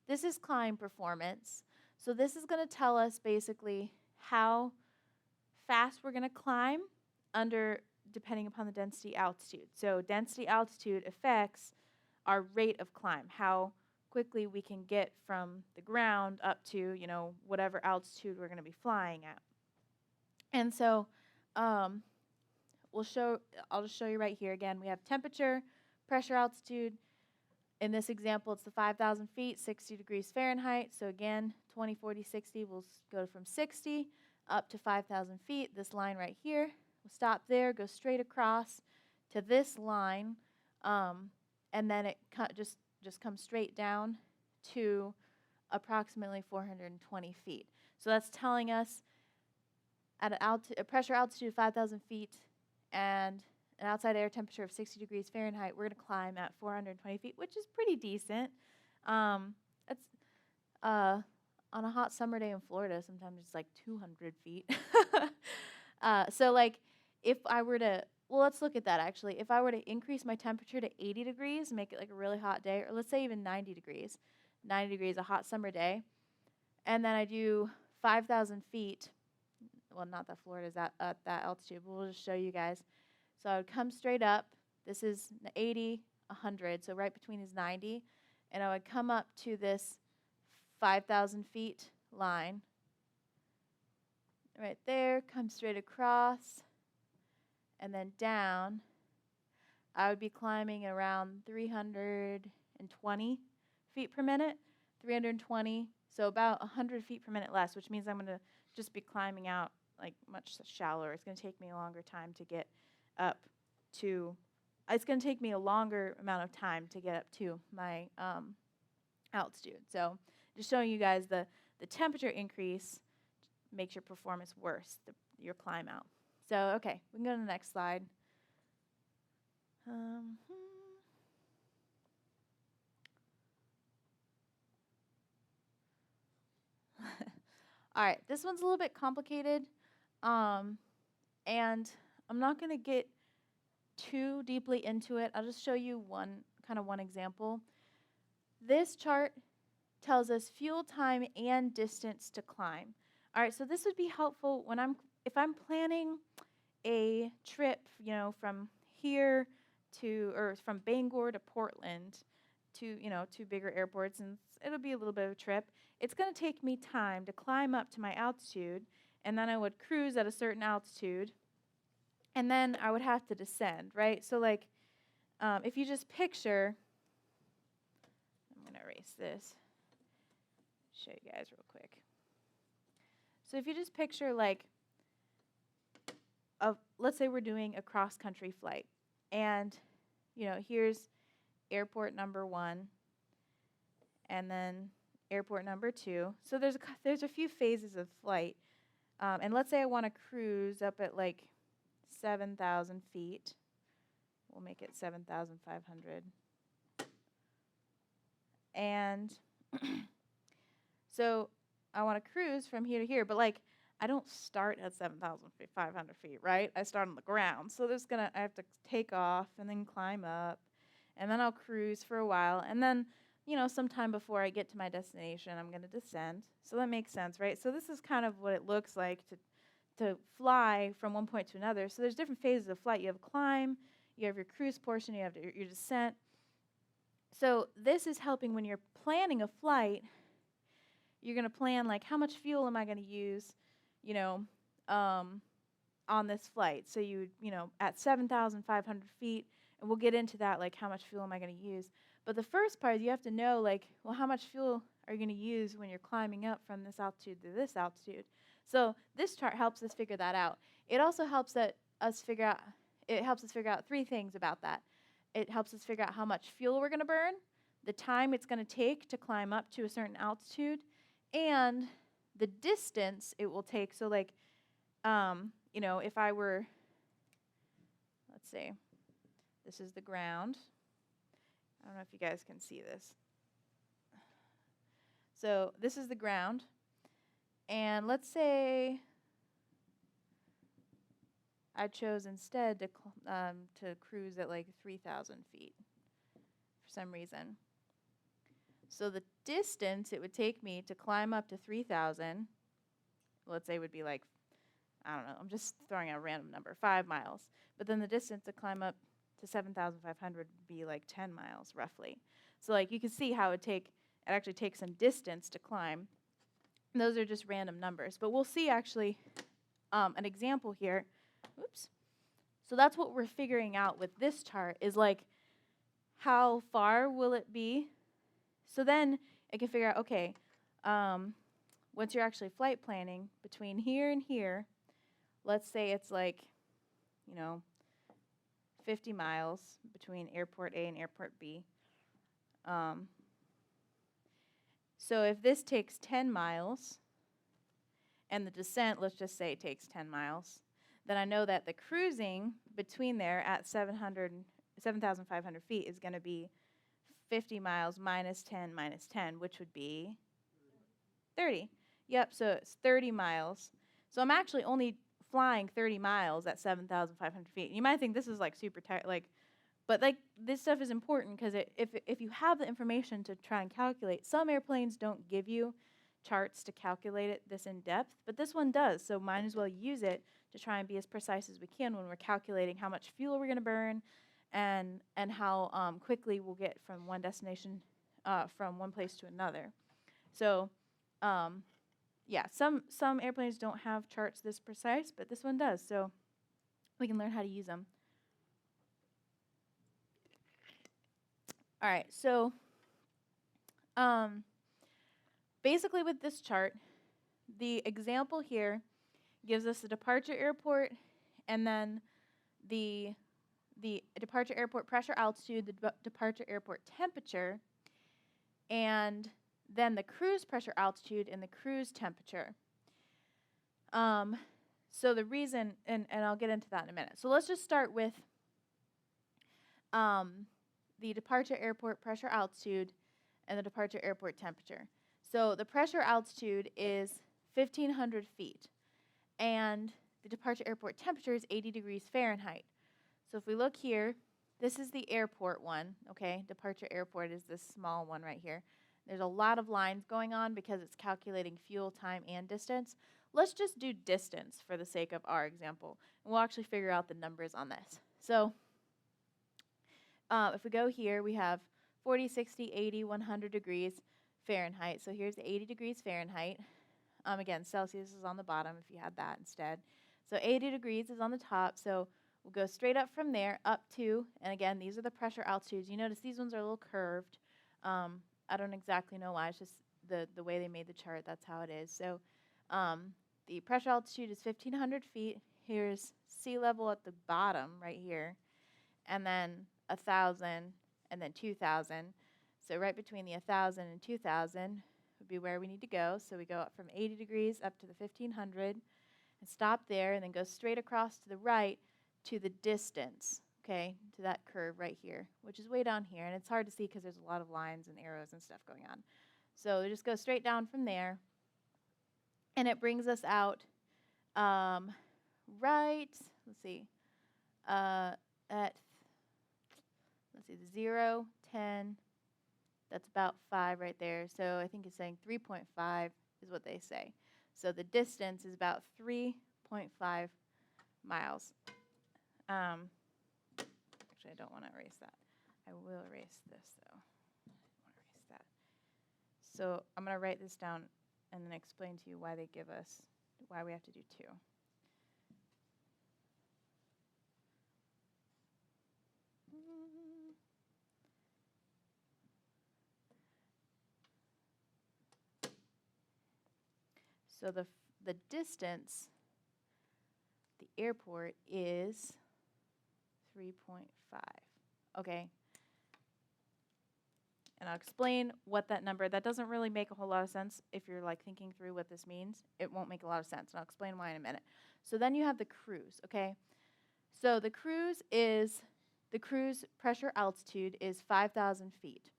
Speaker 2: this is climb performance. So this is going to tell us basically how fast we're going to climb depending upon the density altitude. So density altitude affects our rate of climb, how quickly we can get from the ground up to, whatever altitude we're going to be flying at. And so I'll just show you right here again. We have temperature, pressure, altitude. In this example, it's the 5,000 feet, 60 degrees Fahrenheit. So again, 20, 40, 60, we'll go from 60 up to 5,000 feet. This line right here, we'll stop there, go straight across to this line, and then it just comes straight down to approximately 420 feet. So that's telling us at a pressure altitude of 5,000 feet and an outside air temperature of 60 degrees Fahrenheit, we're going to climb at 420 feet, which is pretty decent. That's on a hot summer day in Florida, sometimes it's like 200 feet. So like if I were to, well, let's look at that actually. If I were to increase my temperature to 80 degrees, make it like a really hot day, or let's say even 90 degrees, a hot summer day, and then I do 5,000 feet, well, not that Florida's at that altitude, but we'll just show you guys. So I would come straight up. This is 80, 100, so right between is 90. And I would come up to this 5,000 feet line. Right there, come straight across, and then down. I would be climbing around 320 feet per minute, 320, so about 100 feet per minute less, which means I'm going to just be climbing out like much shallower. It's going to take me a longer time to get up to, it's going to take me a longer amount of time to get up to my altitude. So just showing you guys the temperature increase makes your performance worse, your climb out. So, okay, we can go to the next slide. All right, this one's a little bit complicated, and I'm not going to get too deeply into it. I'll just show you one example. This chart tells us fuel time and distance to climb. All right, so this would be helpful when if I'm planning a trip, from here or from Bangor to Portland to, two bigger airports, and it'll be a little bit of a trip. It's going to take me time to climb up to my altitude, and then I would cruise at a certain altitude, and then I would have to descend, right? So, like, if you just picture, I'm going to erase this, show you guys real quick. So if you just picture, like, let's say we're doing a cross-country flight, and, here's airport number 1, and then airport number 2. So there's a few phases of flight, and let's say I want to cruise up at like 7,000 feet. We'll make it 7,500. And so I want to cruise from here to here, but like I don't start at 7,500 feet, right? I start on the ground. So I have to take off and then climb up, and then I'll cruise for a while, and then sometime before I get to my destination, I'm going to descend. So that makes sense, right? So this is kind of what it looks like to fly from one point to another. So there's different phases of flight. You have climb, you have your cruise portion, you have your descent. So this is helping when you're planning a flight. You're going to plan, like, how much fuel am I going to use, on this flight. So at 7,500 feet, and we'll get into that, like, how much fuel am I going to use. But the first part, you have to know, like, well, how much fuel are you going to use when you're climbing up from this altitude to this altitude? So this chart helps us figure that out. It also helps us figure out 3 things about that. It helps us figure out how much fuel we're going to burn, the time it's going to take to climb up to a certain altitude, and the distance it will take. So, like, if I were, let's say, this is the ground. I don't know if you guys can see this. So this is the ground. And let's say I chose instead to cruise at like 3,000 feet for some reason. So the distance it would take me to climb up to 3,000, let's say would be like, I don't know, I'm just throwing out a random number, 5 miles. But then the distance to climb up to 7,500 would be like 10 miles roughly. So like you can see how it actually takes some distance to climb. And those are just random numbers. But we'll see actually an example here. Oops. So that's what we're figuring out with this chart is like how far will it be? So then it can figure out, okay, once you're actually flight planning between here and here, let's say it's like, 50 miles between airport A and airport B. So if this takes 10 miles and the descent, let's just say, takes 10 miles, then I know that the cruising between there at 7,500 feet is going to be 50 miles minus 10, which would be 30. Yep, so it's 30 miles. So I'm actually only flying 30 miles at 7,500 feet. And you might think this is like super tight, but like this stuff is important because if you have the information to try and calculate, some airplanes don't give you charts to calculate it this in depth, but this one does. So might as well use it to try and be as precise as we can when we're calculating how much fuel we're going to burn and how quickly we'll get from one destination, from one place to another. So, yeah, some airplanes don't have charts this precise, but this one does, so we can learn how to use them. All right, so basically with this chart, the example here gives us the departure airport and then the departure airport pressure altitude, the departure airport temperature, and then the cruise pressure altitude and the cruise temperature. So the reason, and I'll get into that in a minute. So let's just start with the departure airport pressure altitude and the departure airport temperature. So the pressure altitude is 1,500 feet, and the departure airport temperature is 80 degrees Fahrenheit. So if we look here, this is the airport one, okay? Departure airport is this small one right here. There's a lot of lines going on because it's calculating fuel, time, and distance. Let's just do distance for the sake of our example, and we'll actually figure out the numbers on this. So if we go here, we have 40, 60, 80, 100 degrees Fahrenheit. So here's the 80 degrees Fahrenheit. Again, Celsius is on the bottom if you had that instead. So 80 degrees is on the top. So we'll go straight up from there up to, and again, these are the pressure altitudes. You notice these ones are a little curved. I don't exactly know why. It's just the way they made the chart. That's how it is. So the pressure altitude is 1,500 feet. Here's sea level at the bottom right here. And then 1,000 and then 2,000. So right between the 1,000 and 2,000 would be where we need to go. So we go up from 80 degrees up to the 1,500 and stop there and then go straight across to the right to the distance, okay, to that curve right here, which is way down here. And it's hard to see because there's a lot of lines and arrows and stuff going on. So we just go straight down from there. And it brings us out right, let's see, at, the 0, 10, that's about 5 right there. So I think it's saying 3.5 is what they say. So the distance is about 3.5 miles. Actually, I don't want to erase that. I will erase this, though. I don't want to erase that. So I'm going to write this down and then explain to you why they give us, why we have to do 2. So the distance, the airport is 3.5. Okay. And I'll explain what that number, that doesn't really make a whole lot of sense if you're like thinking through what this means. It won't make a lot of sense, and I'll explain why in a minute. So then you have the cruise, okay? So the cruise pressure altitude is 5,000 feet.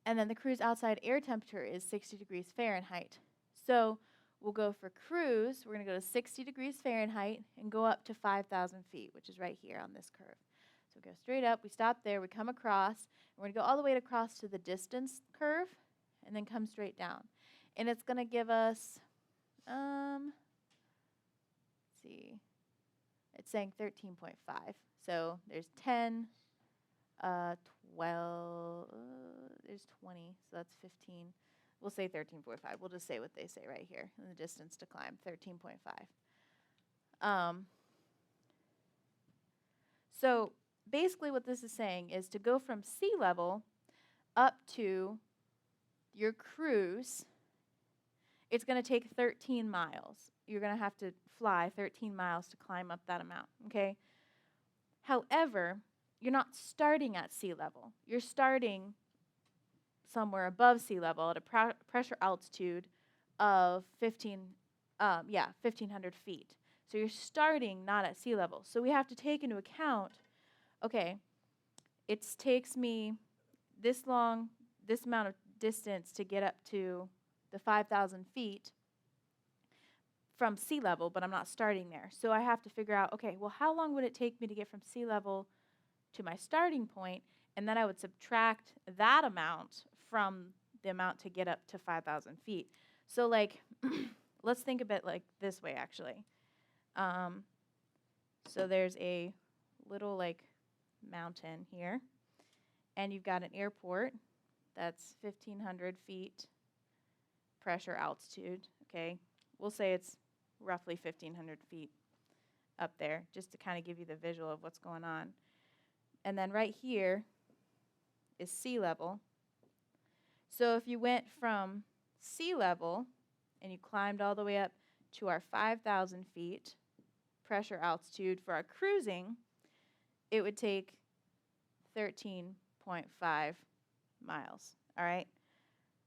Speaker 2: And then the cruise outside air temperature is 60 degrees Fahrenheit. So we'll go for cruise, we're going to go to 60 degrees Fahrenheit and go up to 5,000 feet, which is right here on this curve. So we go straight up, we stop there, we come across, and we're going to go all the way across to the distance curve and then come straight down. And it's going to give us, let's see, it's saying 13.5. So there's 10, 12, there's 20, so that's 15. We'll say 13.5. We'll just say what they say right here in the distance to climb, 13.5. So basically what this is saying is to go from sea level up to your cruise, it's going to take 13 miles. You're going to have to fly 13 miles to climb up that amount, okay? However, you're not starting at sea level. You're starting somewhere above sea level at a pressure altitude of 1,500 feet. So you're starting not at sea level. So we have to take into account, okay, it takes me this amount of distance to get up to the 5,000 feet from sea level, but I'm not starting there. So I have to figure out, okay, well, how long would it take me to get from sea level to my starting point? And then I would subtract that amount from the amount to get up to 5,000 feet. So, like, let's think of it like this way, actually. So there's a little, like, mountain here. And you've got an airport that's 1,500 feet pressure altitude, okay? We'll say it's roughly 1,500 feet up there, just to kind of give you the visual of what's going on. And then right here is sea level. So if you went from sea level and you climbed all the way up to our 5,000 feet pressure altitude for our cruising, it would take 13.5 miles. all right?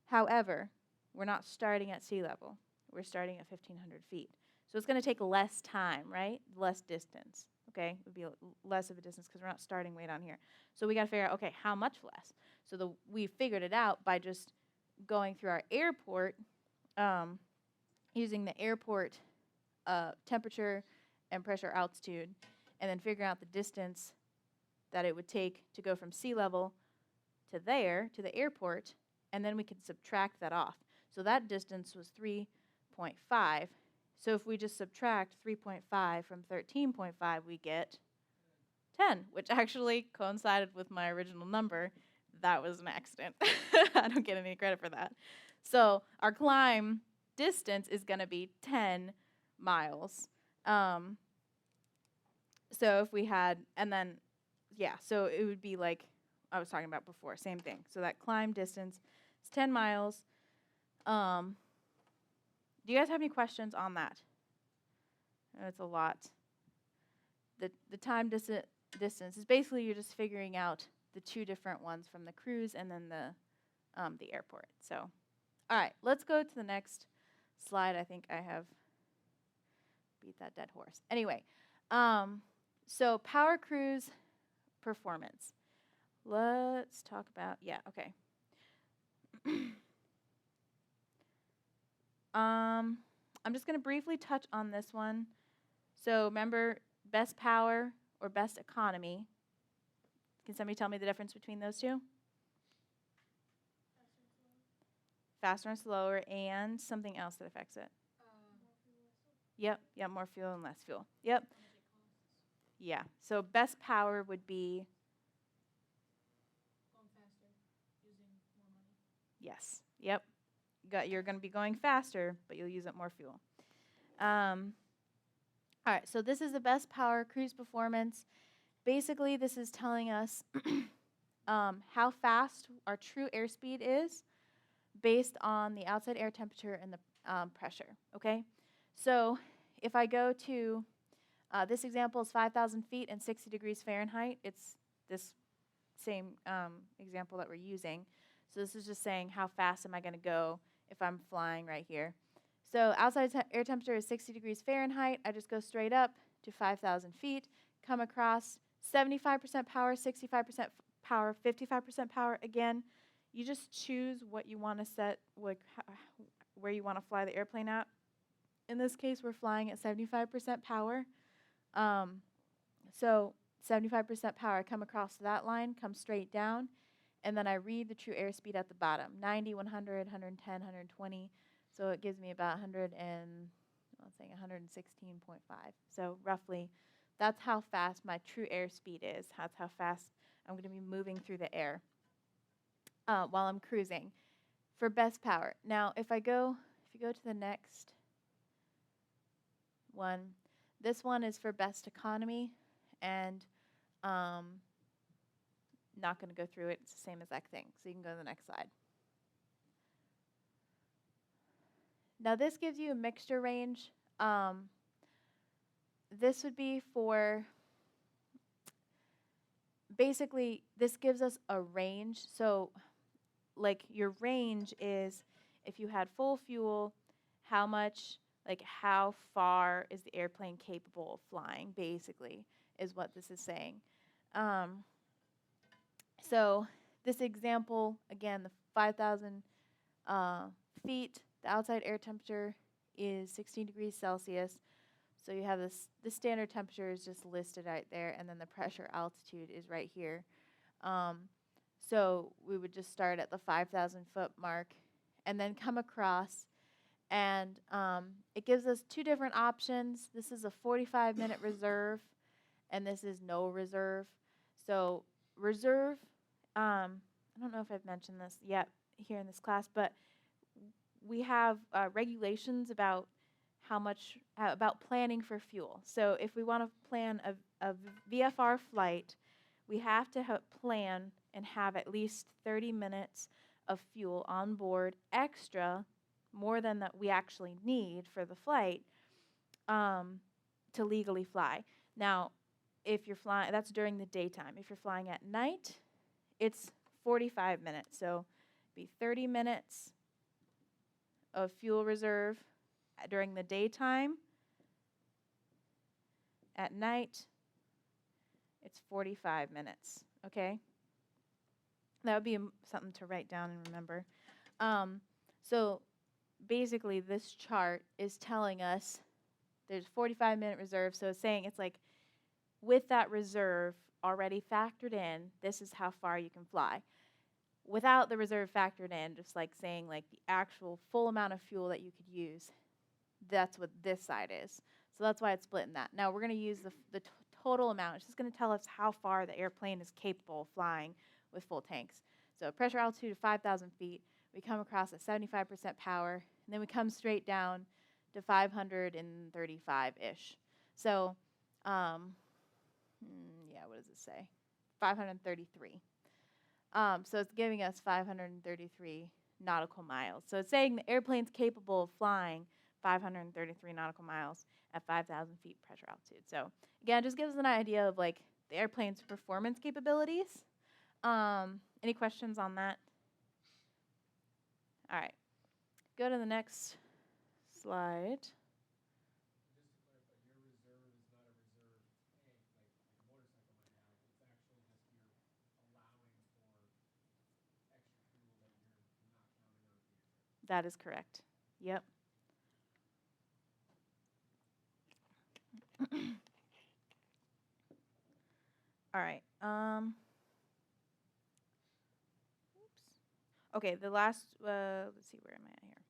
Speaker 2: However, we're not starting at sea level. We're starting at 1,500 feet. So it's going to take less time, right? Less distance, okay? It would be less of a distance because we're not starting way down here. So we got to figure out, okay, how much less? So we figured it out by just going through our airport, using the airport temperature and pressure altitude, and then figuring out the distance that it would take to go from sea level to there, to the airport, and then we could subtract that off. So that distance was 3.5. So if we just subtract 3.5 from 13.5, we get 10, which actually coincided with my original number. That was an accident. I don't get any credit for that. So our climb distance is going to be 10 miles. So if we had, and then, yeah, so it would be like I was talking about before, same thing. So that climb distance is 10 miles. Do you guys have any questions on that? It's a lot. The time distance is basically you're just figuring out the two different ones from the cruise and then the airport. So, all right, let's go to the next slide. I think I have beat that dead horse. Anyway, so power cruise performance. Let's talk about, yeah, okay. I'm just going to briefly touch on this one. So remember, best power or best economy. Can somebody tell me the difference between those two? Faster and slower, and something else that affects it. Yep, more fuel and less fuel. Yep. Yeah, so best power would be?
Speaker 4: Going faster, using more money.
Speaker 2: Yes, yep. You're going to be going faster, but you'll use up more fuel. All right, so this is the best power cruise performance. Basically, this is telling us how fast our true airspeed is based on the outside air temperature and the pressure, okay? So if I go to, this example is 5,000 feet and 60 degrees Fahrenheit. It's this same example that we're using. So this is just saying how fast am I going to go if I'm flying right here. So outside air temperature is 60 degrees Fahrenheit. I just go straight up to 5,000 feet, come across 75% power, 65% power, 55% power. Again, you just choose what you want to set, like where you want to fly the airplane at. In this case, we're flying at 75% power. So 75% power, I come across that line, come straight down, and then I read the true airspeed at the bottom, 90, 100, 110, 120. So it gives me about 116.5. So roughly, that's how fast my true airspeed is. That's how fast I'm going to be moving through the air while I'm cruising for best power. Now, if you go to the next one, this one is for best economy, and not going to go through it. It's the same exact thing. So you can go to the next slide. Now this gives you a mixture range. This would be for, basically, this gives us a range. So like your range is if you had full fuel, how much, like how far is the airplane capable of flying, basically, is what this is saying. So this example, again, the 5,000 feet, the outside air temperature is 16 degrees Celsius. So you have this, the standard temperature is just listed right there, and then the pressure altitude is right here. So we would just start at the 5,000 foot mark and then come across, and it gives us two different options. This is a 45-minute reserve, and this is no reserve. So reserve, I don't know if I've mentioned this yet here in this class, but we have regulations about how much, about planning for fuel. So if we want to plan a VFR flight, we have to plan and have at least 30 minutes of fuel on board extra, more than that we actually need for the flight, to legally fly. Now, if you're flying, that's during the daytime. If you're flying at night, it's 45 minutes. So be 30 minutes of fuel reserve during the daytime. At night, it's 45 minutes, okay? That would be something to write down and remember. So basically, this chart is telling us there's 45-minute reserve, so it's saying it's like with that reserve already factored in, this is how far you can fly. Without the reserve factored in, just like saying like the actual full amount of fuel that you could use, that's what this side is. So that's why it's split in that. Now we're going to use the total amount. It's just going to tell us how far the airplane is capable of flying with full tanks. So pressure altitude of 5,000 feet. We come across at 75% power, and then we come straight down to 535-ish. So, yeah, what does it say? 533. So it's giving us 533 nautical miles. So it's saying the airplane's capable of flying 533 nautical miles at 5,000 feet pressure altitude. So again, just gives us an idea of like the airplane's performance capabilities. Any questions on that? All right, go to the next slide.
Speaker 1: Just to clarify, your reserve is not a reserve tank like a motorcycle might have. It's actually just you're allowing for extra fuel that you're not counting on for your trip.
Speaker 2: That is correct. Yep. All right. Okay, the last, let's see, where am I at here?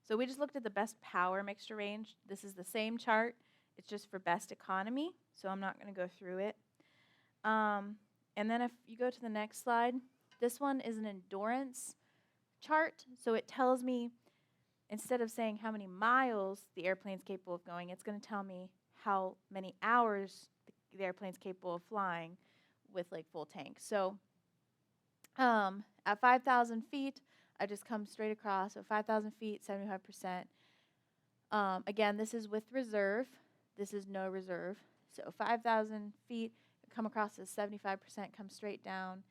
Speaker 2: So we just looked at the best power mixture range. This is the same chart. It's just for best economy, so I'm not going to go through it. And then if you go to the next slide, this one is an endurance chart. So it tells me, instead of saying how many miles the airplane's capable of going, it's going to tell me how many hours the airplane's capable of flying with like full tank. So at 5,000 feet, I just come straight across. So 5,000 feet, 75%. Again, this is with reserve. This is no reserve. So 5,000 feet, come across as 75%, come straight down,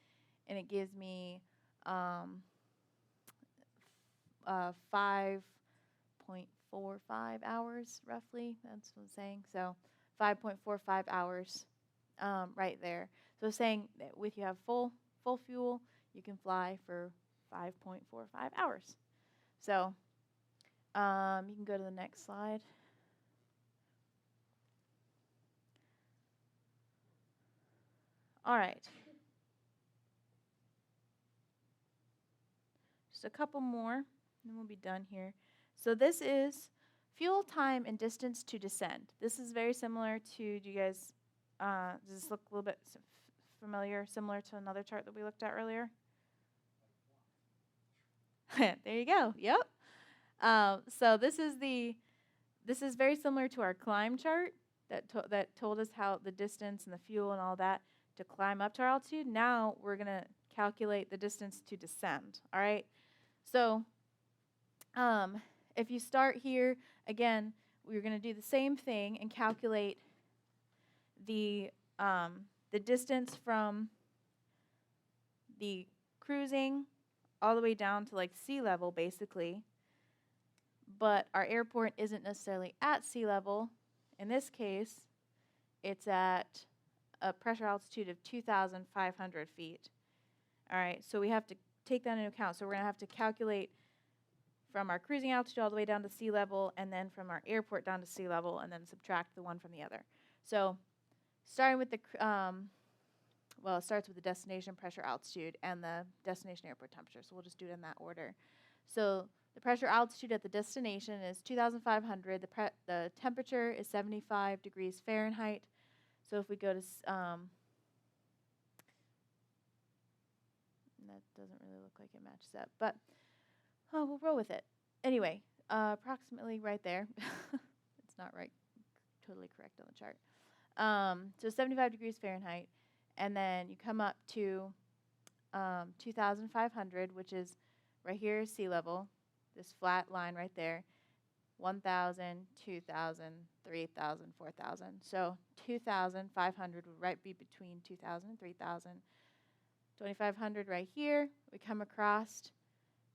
Speaker 2: and it gives me 5.45 hours, roughly. That's what I'm saying. So 5.45 hours right there. So saying that if you have full fuel, you can fly for 5.45 hours. So you can go to the next slide. All right. Just a couple more, and then we'll be done here. So this is fuel time and distance to descend. This is very similar to, do you guys, does this look a little bit familiar, similar to another chart that we looked at earlier? There you go. Yep. So this is very similar to our climb chart that told us how the distance and the fuel and all that to climb up to our altitude. Now we're going to calculate the distance to descend. All right. So if you start here, again, we're going to do the same thing and calculate the distance from the cruising all the way down to like sea level, basically. But our airport isn't necessarily at sea level. In this case, it's at a pressure altitude of 2,500 feet. All right, so we have to take that into account. So we're going to have to calculate from our cruising altitude all the way down to sea level, and then from our airport down to sea level, and then subtract the one from the other. So starting with the, well, it starts with the destination pressure altitude and the destination airport temperature. So we'll just do it in that order. So the pressure altitude at the destination is 2,500. The temperature is 75 degrees Fahrenheit. So if we go to, that doesn't really look like it matches up, but we'll roll with it. Anyway, approximately right there. It's not right, totally correct on the chart. So 75 degrees Fahrenheit. And then you come up to 2,500, which is right here is sea level, this flat line right there, 1,000, 2,000, 3,000, 4,000. So 2,500 would right be between 2,000 and 3,000. 2,500 right here. We come across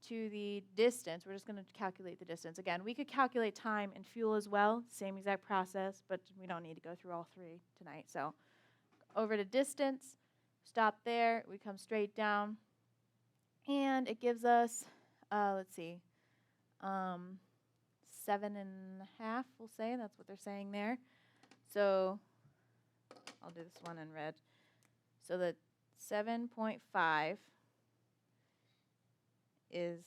Speaker 2: to the distance. We're just going to calculate the distance. Again, we could calculate time and fuel as well, same exact process, but we don't need to go through all three tonight. So over to distance, stop there, we come straight down, and it gives us, let's see, 7.5, we'll say. That's what they're saying there. So I'll do this one in red. So the 7.5 is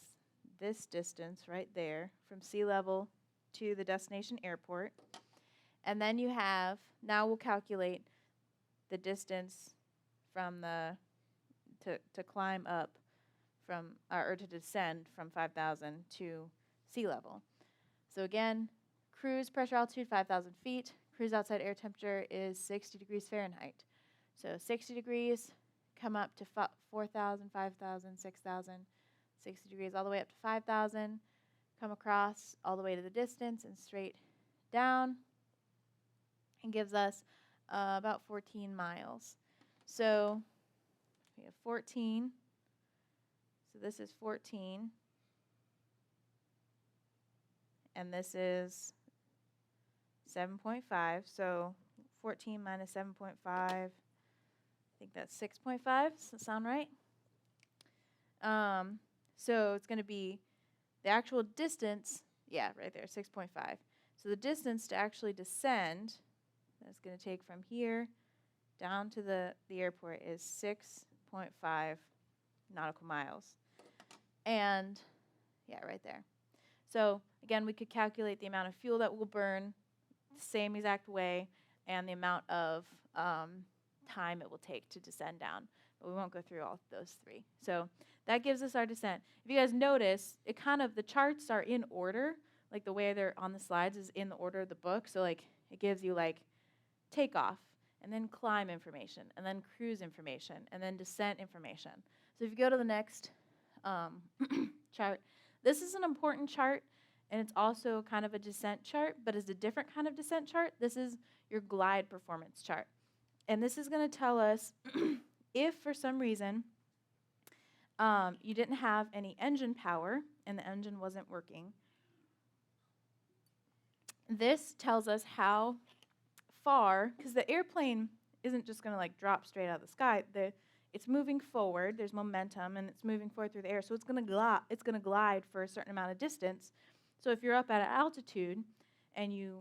Speaker 2: this distance right there from sea level to the destination airport. And then you have, now we'll calculate the distance from the, to climb up from, or to descend from 5,000 to sea level. So again, cruise pressure altitude 5,000 feet. Cruise outside air temperature is 60 degrees Fahrenheit. So 60 degrees, come up to 4,000, 5,000, 6,000, 60 degrees all the way up to 5,000, come across all the way to the distance and straight down, and gives us about 14 miles. So we have 14. So this is 14. And this is 7.5. So 14 minus 7.5, I think that's 6.5. Does that sound right? So it's going to be the actual distance, yeah, right there, 6.5. So the distance to actually descend, that's going to take from here down to the airport, is 6.5 nautical miles. And, yeah, right there. So, again, we could calculate the amount of fuel that we'll burn the same exact way and the amount of time it will take to descend down. But we won't go through all those three. So that gives us our descent. If you guys notice, it kind of, the charts are in order. Like the way they're on the slides is in the order of the book. So like it gives you like takeoff and then climb information and then cruise information and then descent information. So if you go to the next chart, this is an important chart, and it's also kind of a descent chart, but it's a different kind of descent chart. This is your glide performance chart. And this is going to tell us if for some reason you didn't have any engine power and the engine wasn't working. This tells us how far, because the airplane isn't just going to like drop straight out of the sky. It's moving forward. There's momentum, and it's moving forward through the air. So it's going to glide for a certain amount of distance. So if you're up at an altitude and you,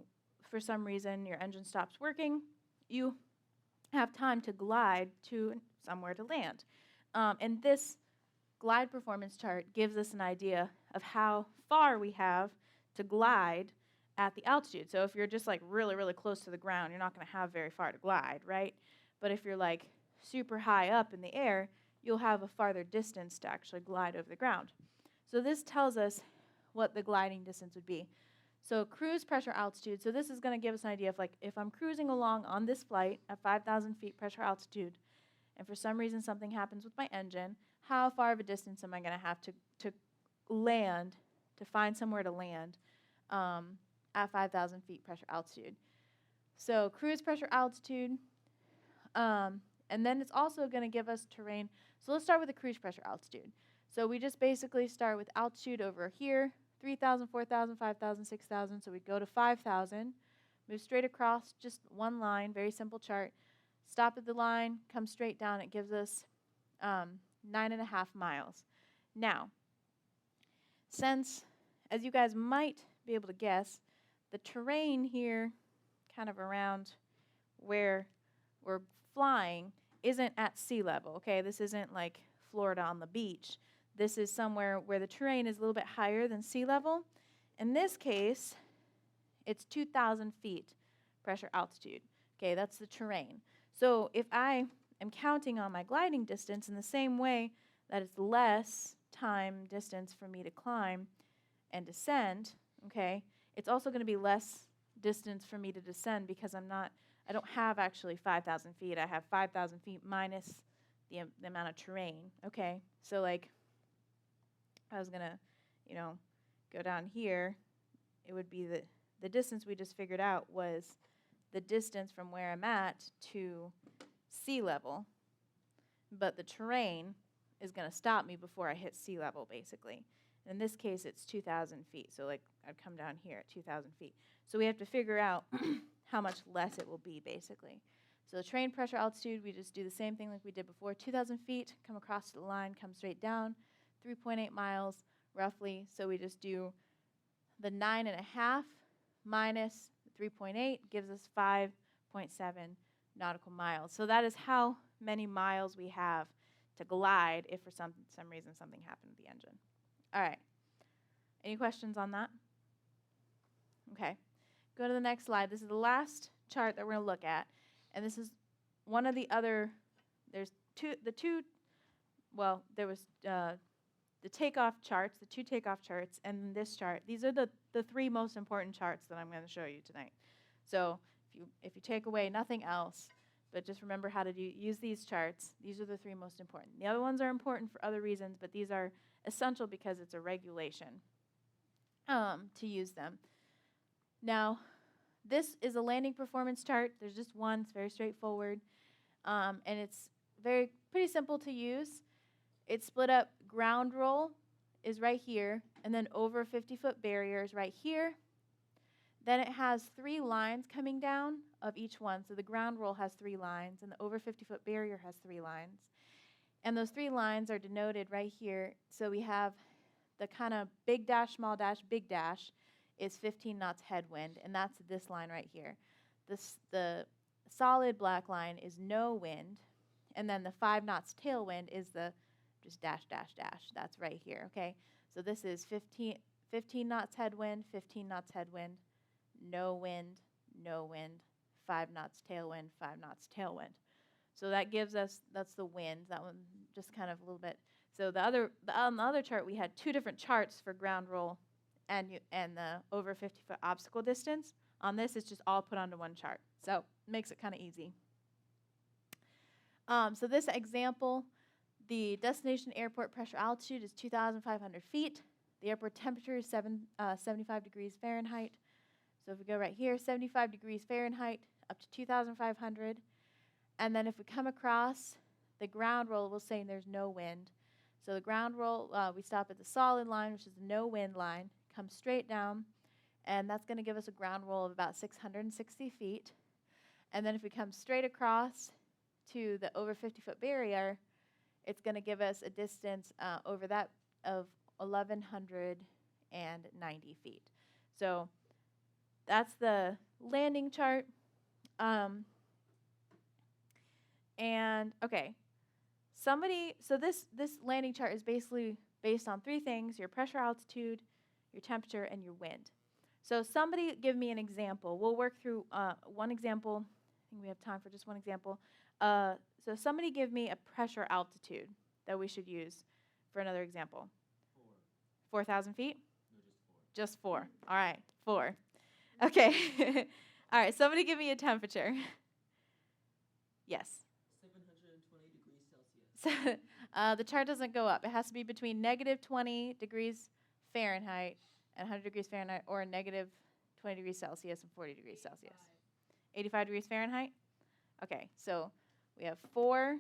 Speaker 2: for some reason, your engine stops working, you have time to glide to somewhere to land. And this glide performance chart gives us an idea of how far we have to glide at the altitude. So if you're just like really, really close to the ground, you're not going to have very far to glide, right? But if you're like super high up in the air, you'll have a farther distance to actually glide over the ground. So this tells us what the gliding distance would be. So cruise pressure altitude, so this is going to give us an idea of like if I'm cruising along on this flight at 5,000 feet pressure altitude, and for some reason something happens with my engine, how far of a distance am I going to have to land, to find somewhere to land at 5,000 feet pressure altitude. So cruise pressure altitude, and then it's also going to give us terrain. So let's start with the cruise pressure altitude. So we just basically start with altitude over here, 3,000, 4,000, 5,000, 6,000. So we go to 5,000, move straight across, just one line, very simple chart. Stop at the line, come straight down. It gives us 9.5 miles. Now, since, as you guys might be able to guess, the terrain here, kind of around where we're flying, isn't at sea level, okay? This isn't like Florida on the beach. This is somewhere where the terrain is a little bit higher than sea level. In this case, it's 2,000 feet pressure altitude. Okay, that's the terrain. So if I am counting on my gliding distance in the same way that it's less time distance for me to climb and descend, okay, it's also going to be less distance for me to descend because I don't have actually 5,000 feet. I have 5,000 feet minus the amount of terrain, okay? So like, I was going to, go down here, it would be the distance we just figured out was the distance from where I'm at to sea level, but the terrain is going to stop me before I hit sea level, basically. In this case, it's 2,000 feet. So like I'd come down here at 2,000 feet. So we have to figure out how much less it will be, basically. So the train pressure altitude, we just do the same thing like we did before. 2,000 feet, come across the line, come straight down, 3.8 miles roughly. So we just do the 9.5 minus 3.8 gives us 5.7 nautical miles. So that is how many miles we have to glide if for some reason something happened with the engine. All right. Any questions on that? Okay. Go to the next slide. This is the last chart that we're going to look at. And this is one of the other, there was the takeoff charts, the two takeoff charts, and this chart. These are the three most important charts that I'm going to show you tonight. So if you take away nothing else, but just remember how to use these charts, these are the three most important. The other ones are important for other reasons, but these are essential because it's a regulation to use them. Now, this is a landing performance chart. There's just one. It's very straightforward, and it's pretty simple to use. It's split up. Ground roll is right here, and then over 50-foot barrier is right here. Then it has 3 lines coming down of each one. So the ground roll has 3 lines, and the over 50-foot barrier has 3 lines. And those 3 lines are denoted right here. So we have the kind of big dash, small dash, big dash is 15 knots headwind, and that's this line right here. The solid black line is no wind, and then the 5 knots tailwind is the just dash, dash, dash. That's right here, okay? So this is 15 knots headwind, 15 knots headwind, no wind, 5 knots tailwind, 5 knots tailwind. So that gives us, that's the wind. That one just kind of a little bit. So on the other chart, we had 2 different charts for ground roll and the over 50-foot obstacle distance. On this, it's just all put onto one chart. So it makes it kind of easy. So this example, the destination airport pressure altitude is 2,500 feet. The airport temperature is 75 degrees Fahrenheit. So if we go right here, 75 degrees Fahrenheit up to 2,500. And then if we come across the ground roll, we'll say there's no wind. So the ground roll, we stop at the solid line, which is the no wind line, come straight down, and that's going to give us a ground roll of about 660 feet. And then if we come straight across to the over 50-foot barrier, it's going to give us a distance over that of 1,190 feet. So that's the landing chart. And okay, so this landing chart is basically based on 3 things: your pressure, altitude, your temperature, and your wind. So somebody give me an example. We'll work through one example. I think we have time for just one example. So somebody give me a pressure altitude that we should use for another example. 4,000 feet? No, just 4. Just 4. All right, 4. Okay. All right, somebody give me a temperature. Yes.
Speaker 5: 720 degrees Celsius.
Speaker 2: The chart doesn't go up. It has to be between negative 20 degrees Fahrenheit and 100 degrees Fahrenheit, or negative 20 degrees Celsius and 40 degrees Celsius. 85 degrees Fahrenheit? Okay, so we have 4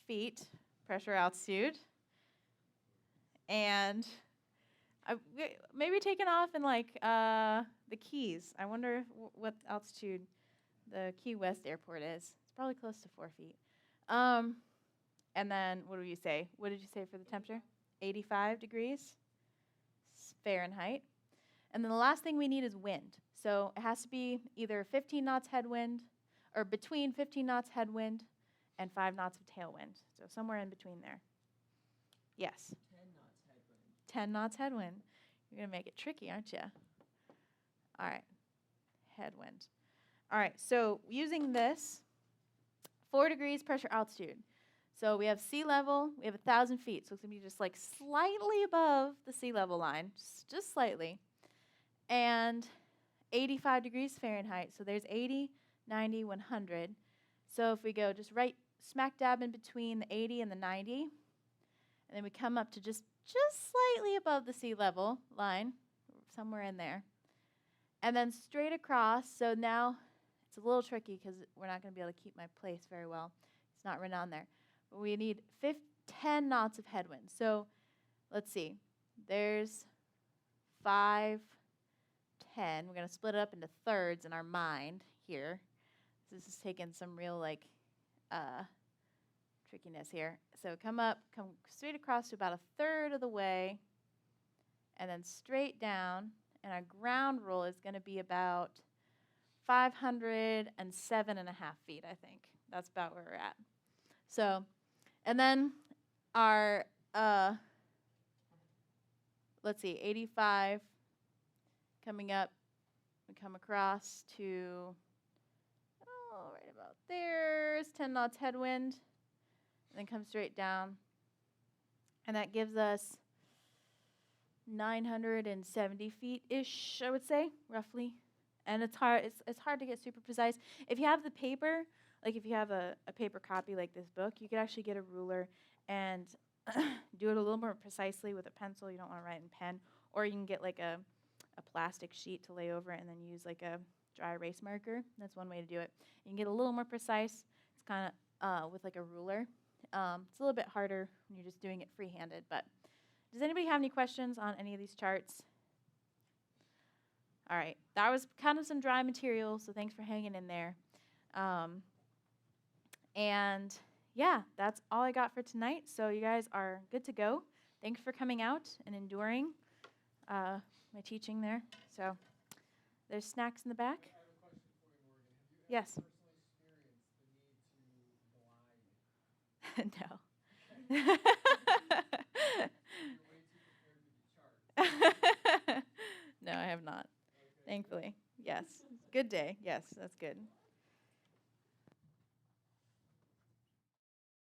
Speaker 2: feet pressure altitude. And maybe taking off in like the Keys. I wonder what altitude the Key West airport is. It's probably close to 4 feet. And then what do you say? What did you say for the temperature? 85 degrees Fahrenheit. And then the last thing we need is wind. So it has to be either 15 knots headwind, or between 15 knots headwind and 5 knots of tailwind. So somewhere in between there. Yes?
Speaker 5: 10 knots headwind.
Speaker 2: 10 knots headwind. You're going to make it tricky, aren't you? All right. Headwind. All right, so using this, 4 degrees pressure altitude. So we have sea level, we have 1,000 feet. So it's going to be just like slightly above the sea level line, just slightly. And 85 degrees Fahrenheit. So there's 80, 90, 100. So if we go just right smack dab in between the 80 and the 90, and then we come up to just slightly above the sea level line, somewhere in there. And then straight across, so now it's a little tricky because we're not going to be able to keep my place very well. It's not written on there. But we need 10 knots of headwind. So let's see. there's 5, 10. We're going to split it up into thirds in our mind here. This is taking some real, trickiness here. So come straight across to about a third of the way, and then straight down. And our ground roll is going to be about 507.5 feet, I think. That's about where we're at. So, and then our, let's see, 85 coming up. We come across to, right about there is 10 knots headwind. And then come straight down. And that gives us 970 feet-ish, I would say, roughly. And it's hard to get super precise. If you have the paper, like if you have a paper copy like this book, you could actually get a ruler and do it a little more precisely with a pencil. You don't want to write in pen. Or you can get like a plastic sheet to lay over it and then use like a dry erase marker. That's one way to do it. You can get a little more precise. It's kind of with like a ruler. It's a little bit harder when you're just doing it free-handed. But does anybody have any questions on any of these charts? All right. That was kind of some dry material, so thanks for hanging in there. And yeah, that's all I got for tonight. So you guys are good to go. Thanks for coming out and enduring my teaching there. So there's snacks in the back.
Speaker 1: I have a question for you, Morgan. Have you ever
Speaker 2: Yes.
Speaker 1: personally experienced the need to glide?
Speaker 2: No.
Speaker 1: You're way too prepared for the chart.
Speaker 2: No, I have not.
Speaker 1: Okay.
Speaker 2: Thankfully. Yes. Good day. Yes, that's good.